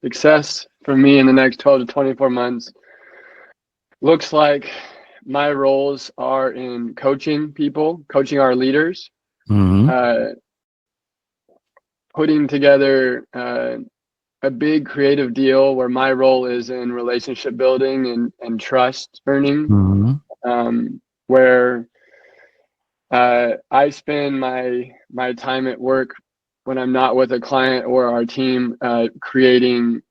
Success for me in the next 12 to 24 months looks like my roles are in coaching people, coaching our leaders, putting together a big creative deal where my role is in relationship building and trust earning, where I spend my time at work when I'm not with a client or our team creating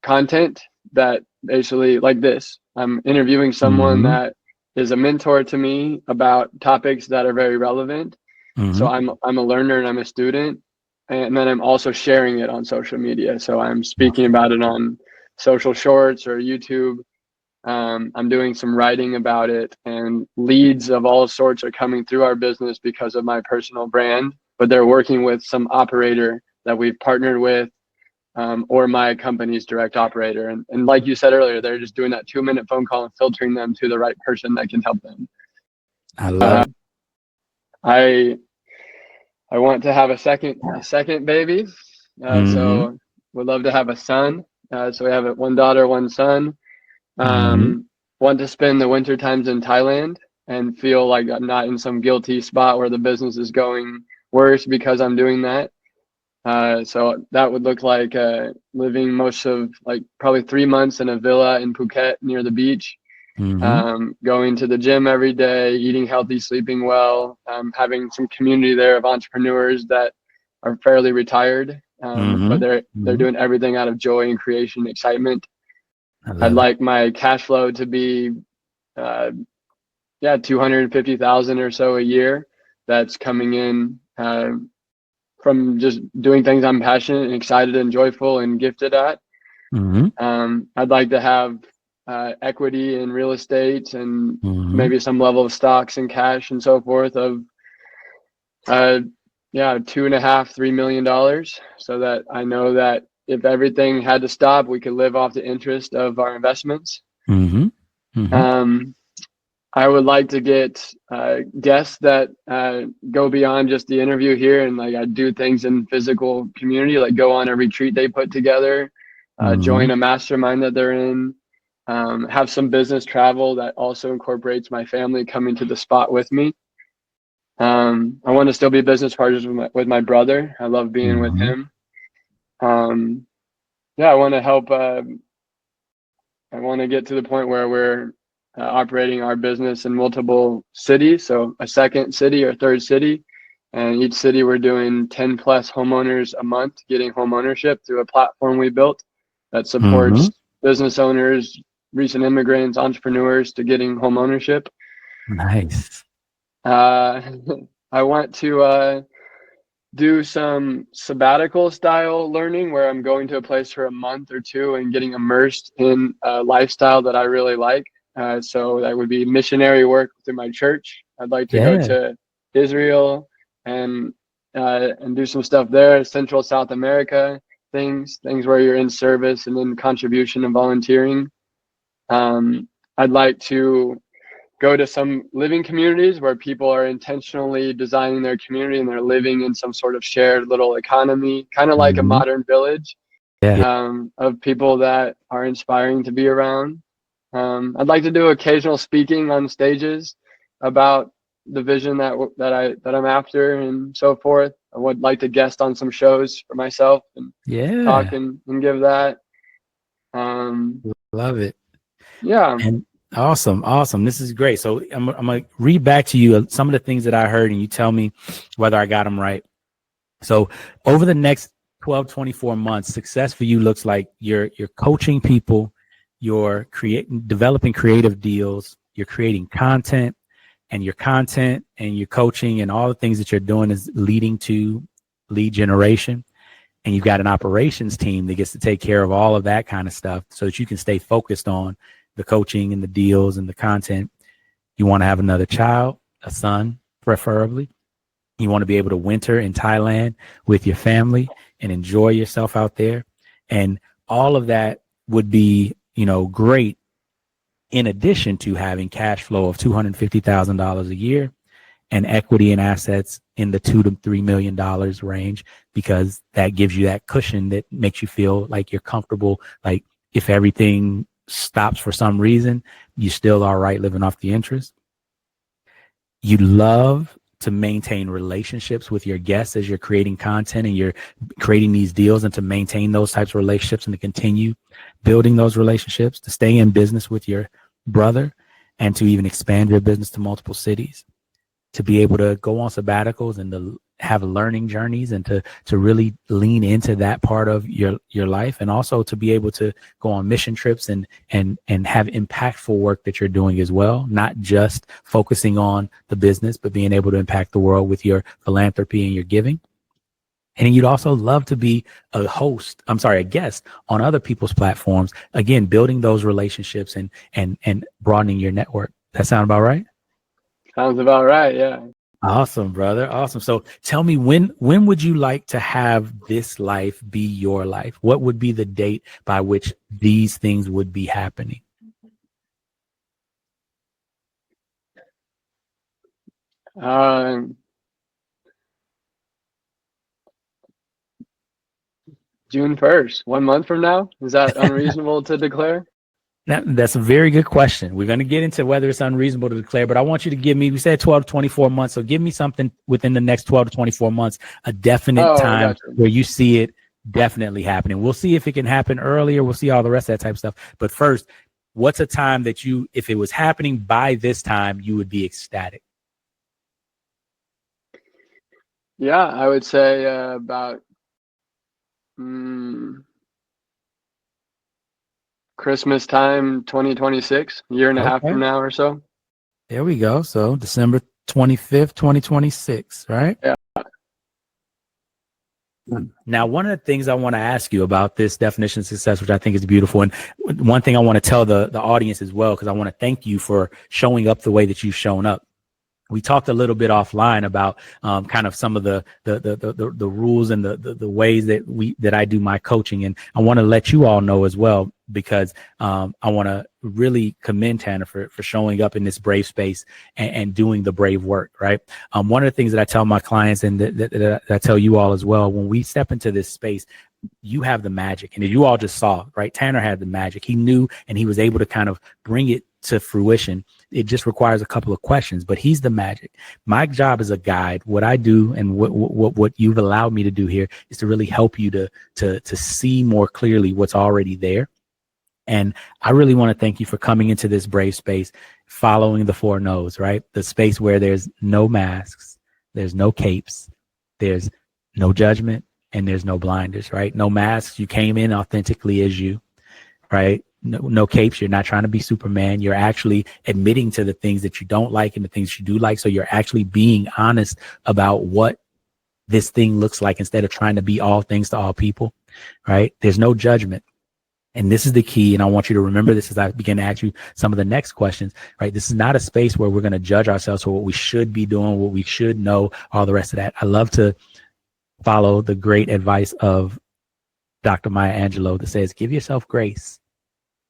content that basically like this. I'm interviewing someone that is a mentor to me about topics that are very relevant. So I'm a learner and I'm a student. And then I'm also sharing it on social media. So I'm speaking about it on social shorts or YouTube. I'm doing some writing about it, and leads of all sorts are coming through our business because of my personal brand, but they're working with some operator that we've partnered with, or my company's direct operator. And like you said earlier, they're just doing that 2-minute phone call and filtering them to the right person that can help them. I love it. I want to have a second baby. So would love to have a son. So we have one daughter, one son. Want to spend the winter times in Thailand and feel like I'm not in some guilty spot where the business is going worse because I'm doing that. So that would look like living most of like probably 3 months in a villa in Phuket near the beach, going to the gym every day, eating healthy, sleeping well, having some community there of entrepreneurs that are fairly retired, but they're doing everything out of joy and creation, excitement. I'd like my cash flow to be, 250,000 or so a year. That's coming in from just doing things I'm passionate and excited and joyful and gifted at. I'd like to have equity in real estate and maybe some level of stocks and cash and so forth of $2.5-3 million, so that I know that if everything had to stop, we could live off the interest of our investments. I would like to get guests that go beyond just the interview here, and like I do things in physical community, like go on a retreat they put together, join a mastermind that they're in, have some business travel that also incorporates my family coming to the spot with me. I want to still be business partners with my brother. I love being with him. I want to help. I want to get to the point where we're operating our business in multiple cities, so a second city or third city, and each city we're doing 10 plus homeowners a month getting home ownership through a platform we built that supports business owners, recent immigrants, entrepreneurs to getting home ownership. Nice. I want to do some sabbatical style learning where I'm going to a place for a month or two and getting immersed in a lifestyle that I really like. So that would be missionary work through my church. I'd like to go to Israel and do some stuff there, Central South America, things where you're in service and in contribution and volunteering. I'd like to go to some living communities where people are intentionally designing their community and they're living in some sort of shared little economy, kind of like a modern village, of people that are inspiring to be around. I'd like to do occasional speaking on stages about the vision that I'm after and so forth. I would like to guest on some shows for myself and talk and give that. Love it. Yeah. And awesome. This is great. So I'm gonna read back to you some of the things that I heard, and you tell me whether I got them right. So over the next 12, 24 months, success for you looks like you're coaching people, you're developing creative deals, you're creating content, and your content and your coaching and all the things that you're doing is leading to lead generation. And you've got an operations team that gets to take care of all of that kind of stuff so that you can stay focused on the coaching and the deals and the content. You want to have another child, a son, preferably. You want to be able to winter in Thailand with your family and enjoy yourself out there. And all of that would be, great in addition to having cash flow of $250,000 a year and equity and assets in the $2 to $3 million range, because that gives you that cushion that makes you feel like you're comfortable. Like if everything stops for some reason, you still are right living off the interest. You love to maintain relationships with your guests as you're creating content and you're creating these deals, and to maintain those types of relationships and to continue building those relationships, to stay in business with your brother and to even expand your business to multiple cities, to be able to go on sabbaticals and to have learning journeys and to really lean into that part of your life, and also to be able to go on mission trips and have impactful work that you're doing as well, not just focusing on the business, but being able to impact the world with your philanthropy and your giving. And you'd also love to be a guest on other people's platforms, again, building those relationships and broadening your network. That sound about right? Sounds about right. Yeah. Awesome, brother. Awesome. So tell me, when would you like to have this life be your life? What would be the date by which these things would be happening? Um, June 1st, 1 month from now. Is that unreasonable to declare? That's a very good question. We're going to get into whether it's unreasonable to declare, but I want you to give me, we said 12 to 24 months. So give me something within the next 12 to 24 months, a definite Oh, I time got you. where you see it definitely happening. We'll see if it can happen earlier. We'll see all the rest of that type of stuff. But first, what's a time that you, if it was happening by this time, you would be ecstatic? Yeah, I would say about Christmas time, 2026, year and a half Okay. from now or so. There we go. So December 25th, 2026, right? Yeah. Now, one of the things I want to ask you about this definition of success, which I think is beautiful, and one thing I want to tell the audience as well, because I want to thank you for showing up the way that you've shown up. We talked a little bit offline about kind of some of the rules and the ways that I do my coaching, and I want to let you all know as well, because I want to really commend Tanur for showing up in this brave space and doing the brave work. Right. One of the things that I tell my clients and that I tell you all as well, when we step into this space, you have the magic, and as you all just saw, right? Tanur had the magic. He knew, and he was able to kind of bring it to fruition. It just requires a couple of questions, but he's the magic. My job as a guide, what I do and what you've allowed me to do here is to really help you to see more clearly what's already there. And I really want to thank you for coming into this brave space, following the four no's, right? The space where there's no masks, there's no capes, there's no judgment, and there's no blinders, right? No masks. You came in authentically as you, right? No capes. You're not trying to be Superman. You're actually admitting to the things that you don't like and the things you do like. So you're actually being honest about what this thing looks like instead of trying to be all things to all people, right? There's no judgment. And this is the key. And I want you to remember this as I begin to ask you some of the next questions, right? This is not a space where we're going to judge ourselves for what we should be doing, what we should know, all the rest of that. I love to follow the great advice of Dr. Maya Angelou that says, give yourself grace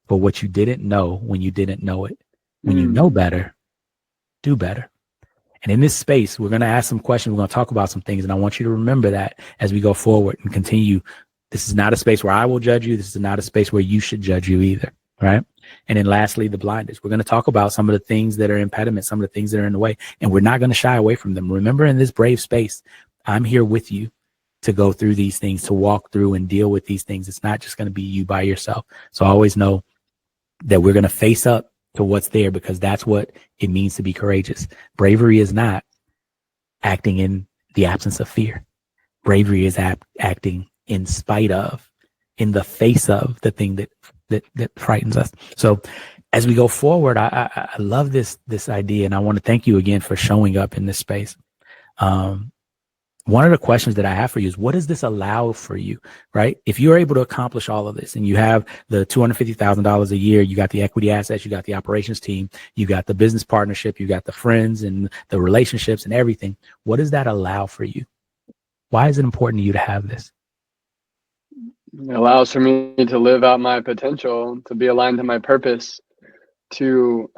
for what you didn't know when you didn't know it. When you know better, do better. And in this space, we're going to ask some questions. We're going to talk about some things. And I want you to remember that as we go forward and continue. This is not a space where I will judge you. This is not a space where you should judge you either. Right. And then lastly, the blinders. We're going to talk about some of the things that are impediments, some of the things that are in the way, and we're not going to shy away from them. Remember, in this brave space, I'm here with you to go through these things, to walk through and deal with these things. It's not just going to be you by yourself. So always know that we're going to face up to what's there, because that's what it means to be courageous. Bravery is not acting in the absence of fear. Bravery is acting in spite of, in the face of the thing that frightens us. So as we go forward, I love this idea, and I want to thank you again for showing up in this space. One of the questions that I have for you is, what does this allow for you, right? If you're able to accomplish all of this and you have the $250,000 a year, you got the equity assets, you got the operations team, you got the business partnership, you got the friends and the relationships and everything. What does that allow for you? Why is it important to you to have this? It allows for me to live out my potential, to be aligned to my purpose, to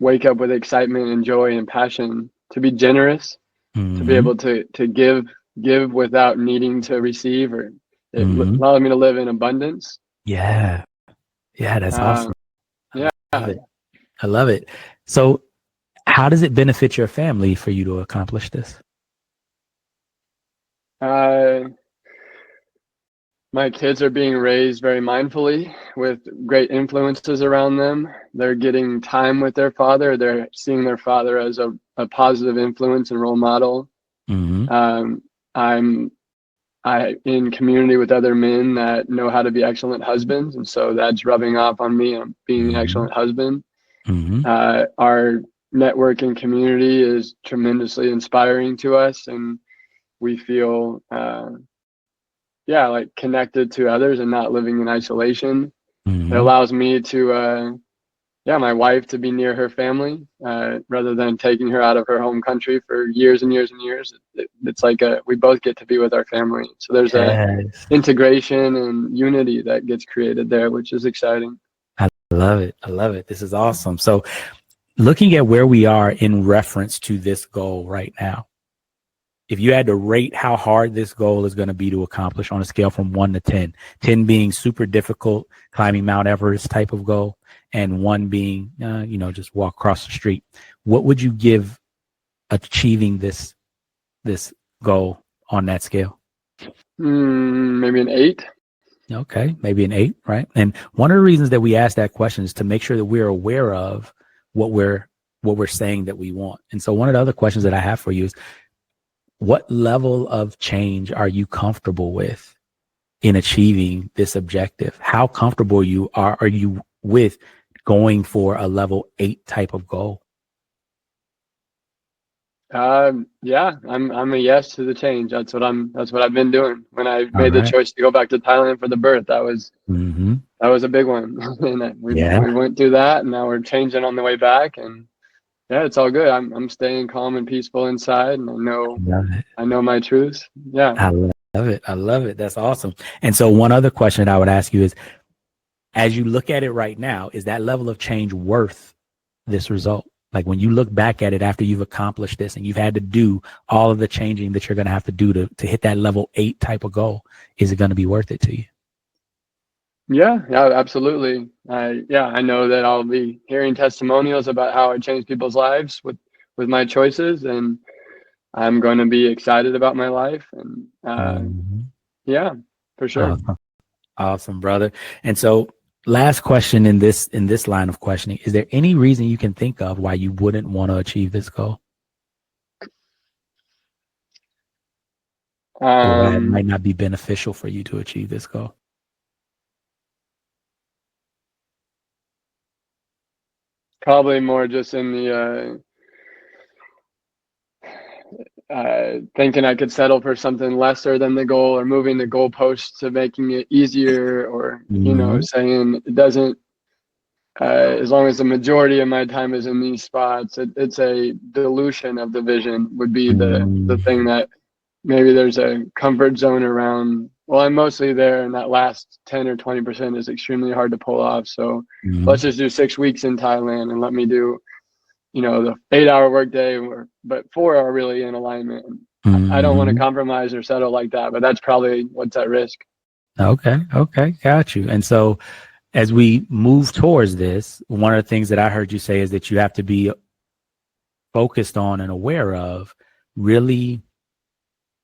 wake up with excitement and joy and passion, to be generous, to be able to give without needing to receive, or it allows me to live in abundance. Yeah, that's awesome. Yeah, I love it. I love it. So how does it benefit your family for you to accomplish this? My kids are being raised very mindfully with great influences around them. They're getting time with their father. They're seeing their father as a positive influence and role model. I'm in community with other men that know how to be excellent husbands, and so that's rubbing off on me. I'm being an excellent husband. Our network and community is tremendously inspiring to us, and we feel like connected to others and not living in isolation. It allows me to yeah, my wife to be near her family, rather than taking her out of her home country for years and years and years. It's like we both get to be with our family. So there's a Yes. integration and unity that gets created there, which is exciting. I love it. I love it. This is awesome. So looking at where we are in reference to this goal right now, if you had to rate how hard this goal is going to be to accomplish on a scale from 1 to 10, 10 being super difficult, climbing Mount Everest type of goal, and 1 being, just walk across the street, what would you give achieving this goal on that scale? Maybe an 8. Okay, maybe an 8, right? And one of the reasons that we ask that question is to make sure that we're aware of what we're saying that we want. And so one of the other questions that I have for you is, what level of change are you comfortable with in achieving this objective? How comfortable are you with going for a level 8 type of goal? Yeah, I'm a yes to the change. That's what I've been doing. When I All made the right. choice to go back to Thailand for the birth, that was a big one. And we went through that, and now we're changing on the way back. And yeah, it's all good. I'm staying calm and peaceful inside, and I know my truths. Yeah. I love it. I love it. That's awesome. And so one other question I would ask you is, as you look at it right now, is that level of change worth this result? Like when you look back at it after you've accomplished this and you've had to do all of the changing that you're going to have to do to hit that level 8 type of goal, is it going to be worth it to you? Yeah, absolutely. I know that I'll be hearing testimonials about how I changed people's lives with my choices, and I'm going to be excited about my life. And yeah, for sure. Awesome. Awesome, brother. And so last question in this line of questioning, is there any reason you can think of why you wouldn't want to achieve this goal? Or why it might not be beneficial for you to achieve this goal? Probably more just in the thinking I could settle for something lesser than the goal, or moving the goalposts to making it easier, or saying it doesn't. As long as the majority of my time is in these spots, it's a dilution of the vision would be the thing that maybe there's a comfort zone around. Well, I'm mostly there, and that last 10 or 20% is extremely hard to pull off. So let's just do 6 weeks in Thailand and let me do, the 8-hour workday, but 4 are really in alignment. I don't want to compromise or settle like that, but that's probably what's at risk. Okay. Got you. And so as we move towards this, one of the things that I heard you say is that you have to be focused on and aware of really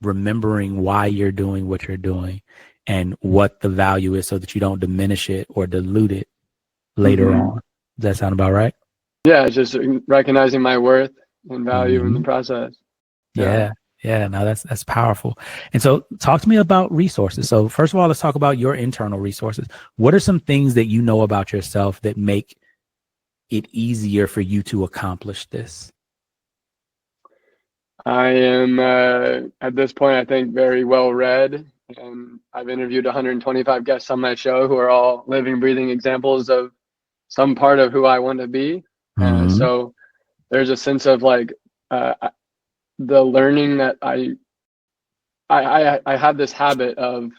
remembering why you're doing what you're doing and what the value is, so that you don't diminish it or dilute it later on. Does that sound about right? Yeah, it's just recognizing my worth and value in the process. Yeah. No, that's powerful. And so talk to me about resources. So first of all, let's talk about your internal resources. What are some things that you know about yourself that make it easier for you to accomplish this? I am, at this point, I think, very well read, and I've interviewed 125 guests on my show who are all living, breathing examples of some part of who I want to be. So there's a sense of like the learning that I have this habit of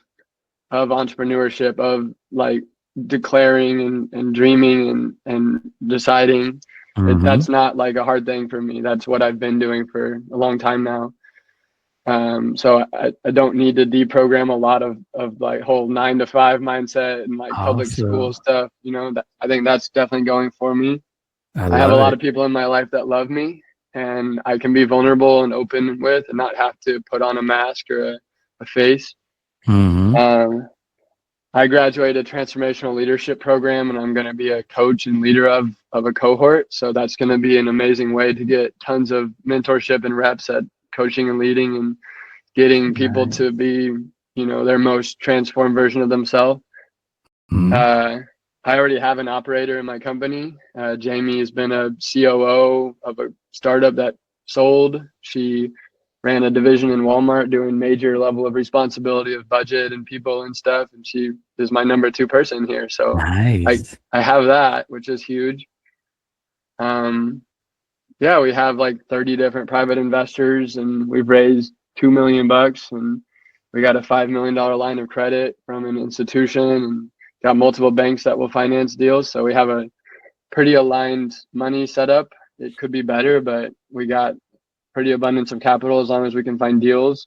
entrepreneurship, of like declaring and dreaming and deciding. That's not like a hard thing for me. That's what I've been doing for a long time now. So I don't need to deprogram a lot of like whole 9 to 5 mindset and like public school stuff. I think that's definitely going for me. I have a lot of people in my life that love me, and I can be vulnerable and open with, and not have to put on a mask or a face. I graduated a transformational leadership program, and I'm going to be a coach and leader of a cohort. So that's going to be an amazing way to get tons of mentorship and reps at coaching and leading, and getting people to be, their most transformed version of themselves. I already have an operator in my company. Jamie has been a COO of a startup that sold. She ran a division in Walmart doing major level of responsibility of budget and people and stuff. And she is my number 2 person here. So I have that, which is huge. Yeah, we have like 30 different private investors, and we've raised $2 million, and we got a $5 million line of credit from an institution, and got multiple banks that will finance deals. So we have a pretty aligned money setup. It could be better, but we got pretty abundance of capital as long as we can find deals.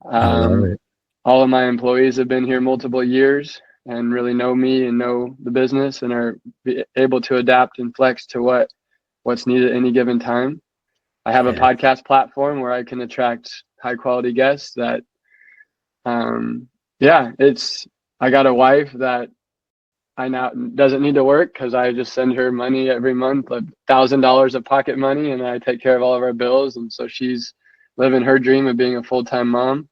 I love it. All of my employees have been here multiple years and really know me and know the business and are able to adapt and flex to what's needed at any given time. I have a Yeah. podcast platform where I can attract high quality guests that, yeah, I got a wife that I now doesn't need to work because I just send her money every month, like $1,000 of pocket money, and I take care of all of our bills. And so she's living her dream of being a full-time mom.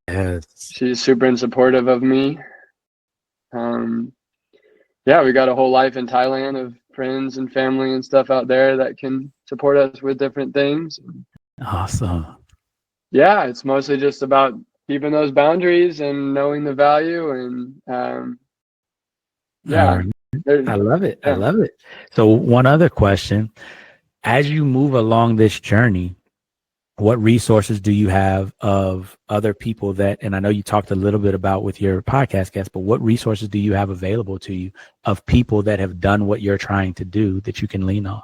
Yes. She's super and supportive of me. Yeah, we got a whole life in Thailand of friends and family and stuff out there that can support us with different things. Awesome. Yeah, it's mostly just about keeping those boundaries and knowing the value. And yeah, I love it. I yeah. love it. So one other question, as you move along this journey, what resources do you have of other people that, and I know you talked a little bit about with your podcast guests, but what resources do you have available to you of people that have done what you're trying to do that you can lean on?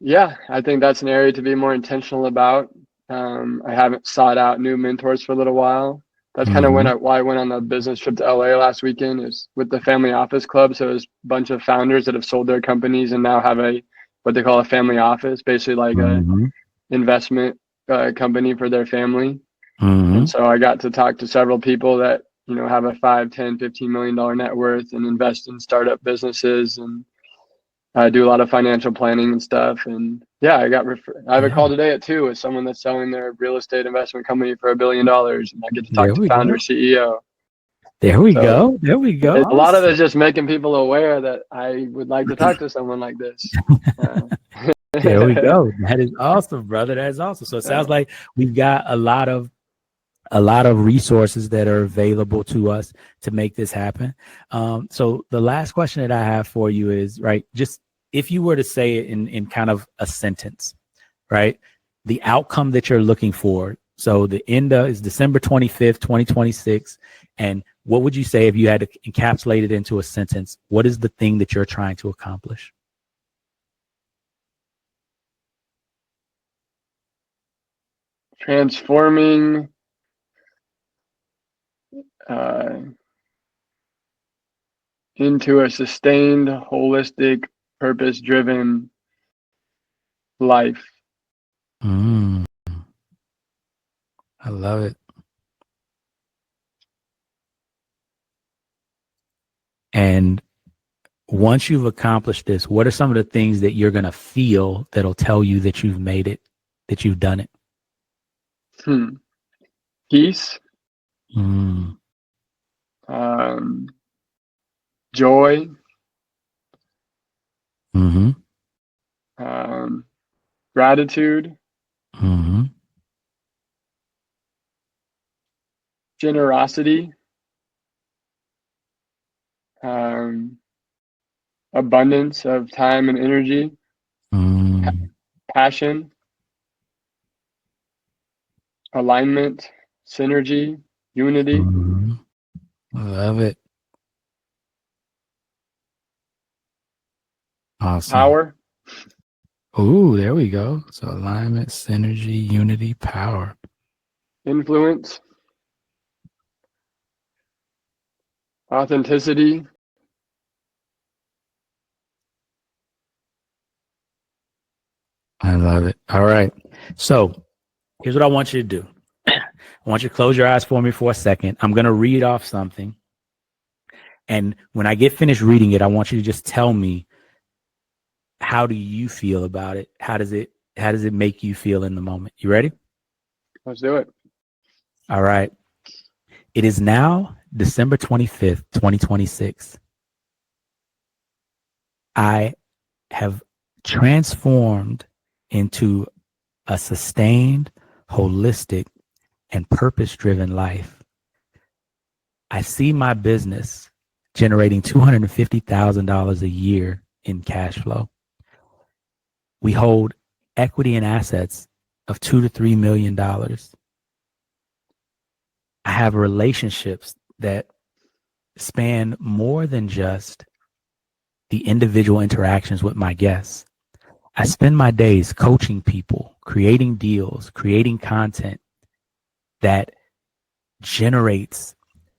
Yeah, I think that's an area to be more intentional about. I haven't sought out new mentors for a little while. That's kind of why I went on the business trip to LA last weekend, is with the family office club. So there's a bunch of founders that have sold their companies and now have what they call a family office, basically like a investment company for their family. And so I got to talk to several people that, have a 5, 10, $15 million net worth and invest in startup businesses, and I do a lot of financial planning and stuff. And yeah, I have a call today at 2 with someone that's selling their real estate investment company for $1 billion, and I get to talk to founder CEO. There we go. There we go. A lot of it is just making people aware that I would like to talk to someone like this. There we go. That is awesome, brother. That is awesome. So it sounds like we've got a lot of resources that are available to us to make this happen. So the last question that I have for you is, right, just if you were to say it in kind of a sentence, right, the outcome that you're looking for. So the end is December 25th, 2026. And what would you say if you had to encapsulate it into a sentence? What is the thing that you're trying to accomplish? Transforming into a sustained, holistic, purpose-driven life. I love it. And once you've accomplished this, what are some of the things that you're going to feel that'll tell you that you've made it, that you've done it? Peace. Joy. Gratitude. Generosity. Abundance of time and energy. Passion. Alignment. Synergy. Unity. I love it. Awesome. Power. Ooh, there we go. So alignment, synergy, unity, power. Influence. Authenticity. I love it. All right. So here's what I want you to do. I want you to close your eyes for me for a second. I'm going to read off something. And when I get finished reading it, I want you to just tell me, how do you feel about it? How does it make you feel in the moment? You ready? Let's do it. All right. It is now December 25th, 2026. I have transformed into a sustained, holistic, and purpose-driven life. I see my business generating $250,000 a year in cash flow. We hold equity and assets of $2 to $3 million. I have relationships that span more than just the individual interactions with my guests. I spend my days coaching people, creating deals, creating content that generates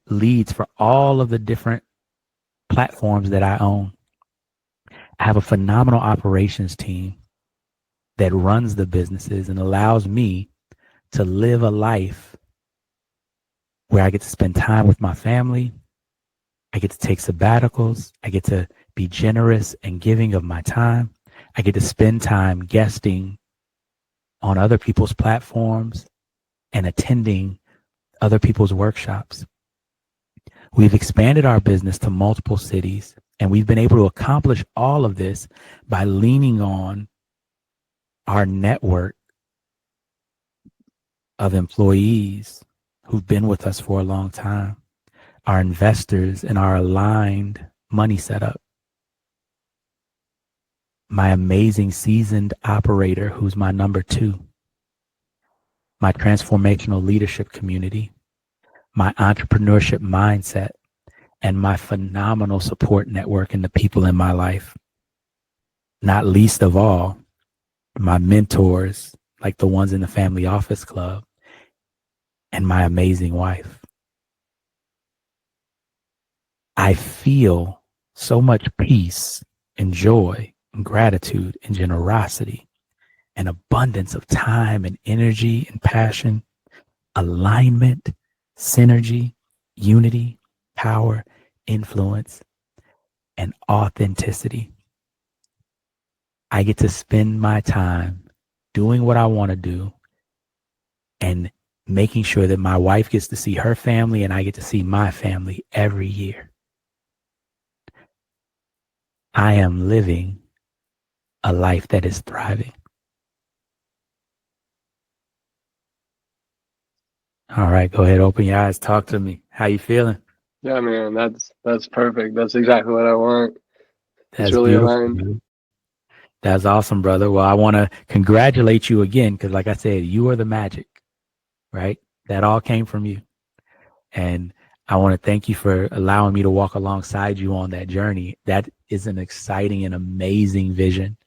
leads for all of the different platforms that I own. I have a phenomenal operations team that runs the businesses and allows me to live a life where I get to spend time with my family. I get to take sabbaticals. I get to be generous and giving of my time. I get to spend time guesting on other people's platforms and attending other people's workshops. We've expanded our business to multiple cities, and we've been able to accomplish all of this by leaning on our network of employees who've been with us for a long time, our investors, and our aligned money setup. My amazing seasoned operator, who's my number 2, my transformational leadership community, my entrepreneurship mindset, and my phenomenal support network and the people in my life. Not least of all, my mentors, like the ones in the Family Office Club, and my amazing wife. I feel so much peace and joy and gratitude and generosity and abundance of time and energy and passion, alignment, synergy, unity, power, influence, and authenticity. I get to spend my time doing what I want to do and making sure that my wife gets to see her family and I get to see my family every year. I am living a life that is thriving. All right, go ahead, open your eyes, talk to me. How you feeling? Yeah, man, that's perfect. That's exactly what I want. It's That's really beautiful, aligned. brother. That's awesome, brother. Well, I want to congratulate you again because, like I said, you are the magic, right? That all came from you. And I want to thank you for allowing me to walk alongside you on that journey. That is an exciting and amazing vision.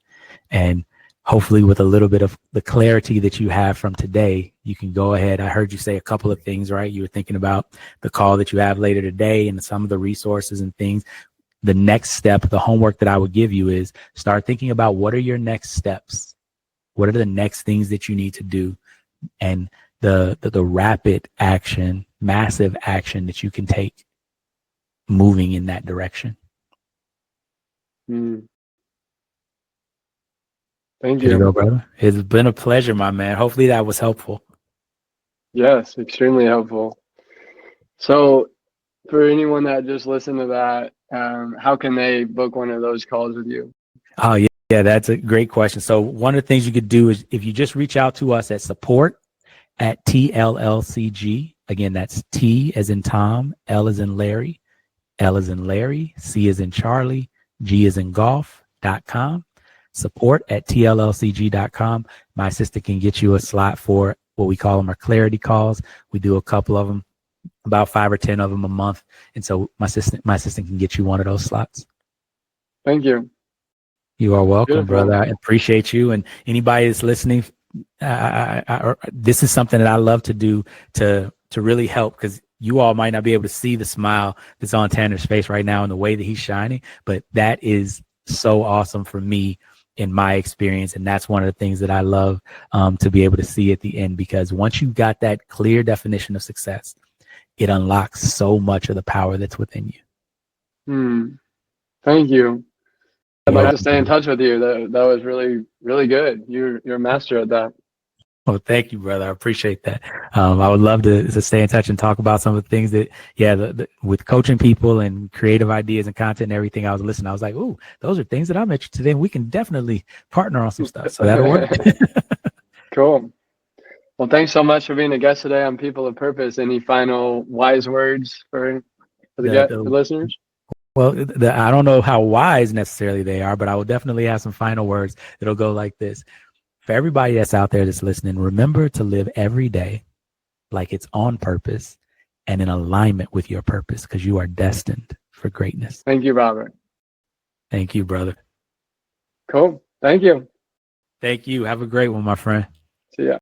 And hopefully with a little bit of the clarity that you have from today, you can go ahead. I heard you say a couple of things, right? You were thinking about the call that you have later today and some of the resources and things. The next step, the homework that I would give you is start thinking about what are your next steps? What are the next things that you need to do? And the rapid action, massive action that you can take moving in that direction. Thank There you you. go, brother. It's been a pleasure, my man. Hopefully that was helpful. Yes, extremely helpful. So for anyone that just listened to that, how can they book one of those calls with you? Oh, yeah, that's a great question. So one of the things you could do is if you just reach out to us at support@TLLCG. Again, that's T as in Tom, L as in Larry, L as in Larry, C as in Charlie, G as in golf.com. Support@TLLCG.com. My assistant can get you a slot for what we call them our clarity calls. We do a couple of them, about 5 or 10 of them a month. And so my assistant can get you one of those slots. Thank you. You are welcome, Beautiful. brother. I appreciate you. And anybody that's listening, this is something that I love to do to really help, because you all might not be able to see the smile that's on Tanner's face right now and the way that he's shining, but that is so awesome for me in my experience. And that's one of the things that I love to be able to see at the end, because once you've got that clear definition of success, it unlocks so much of the power that's within you. Thank you. I'd like to stay in Welcome. touch with you. That was really, really good. You're a master at that. Well, thank you, brother. I appreciate that. I would love to stay in touch and talk about some of the things that, with coaching people and creative ideas and content and everything. I was listening. I was like, ooh, those are things that I'm interested in. We can definitely partner on some stuff. So that'll work. Cool. Well, thanks so much for being a guest today on People of Purpose. Any final wise words for the listeners? Well, I don't know how wise necessarily they are, but I will definitely have some final words. It'll go like this. For everybody that's out there that's listening, remember to live every day like it's on purpose and in alignment with your purpose, because you are destined for greatness. Thank you, Robert. Thank you, brother. Cool. Thank you. Thank you. Have a great one, my friend. See ya.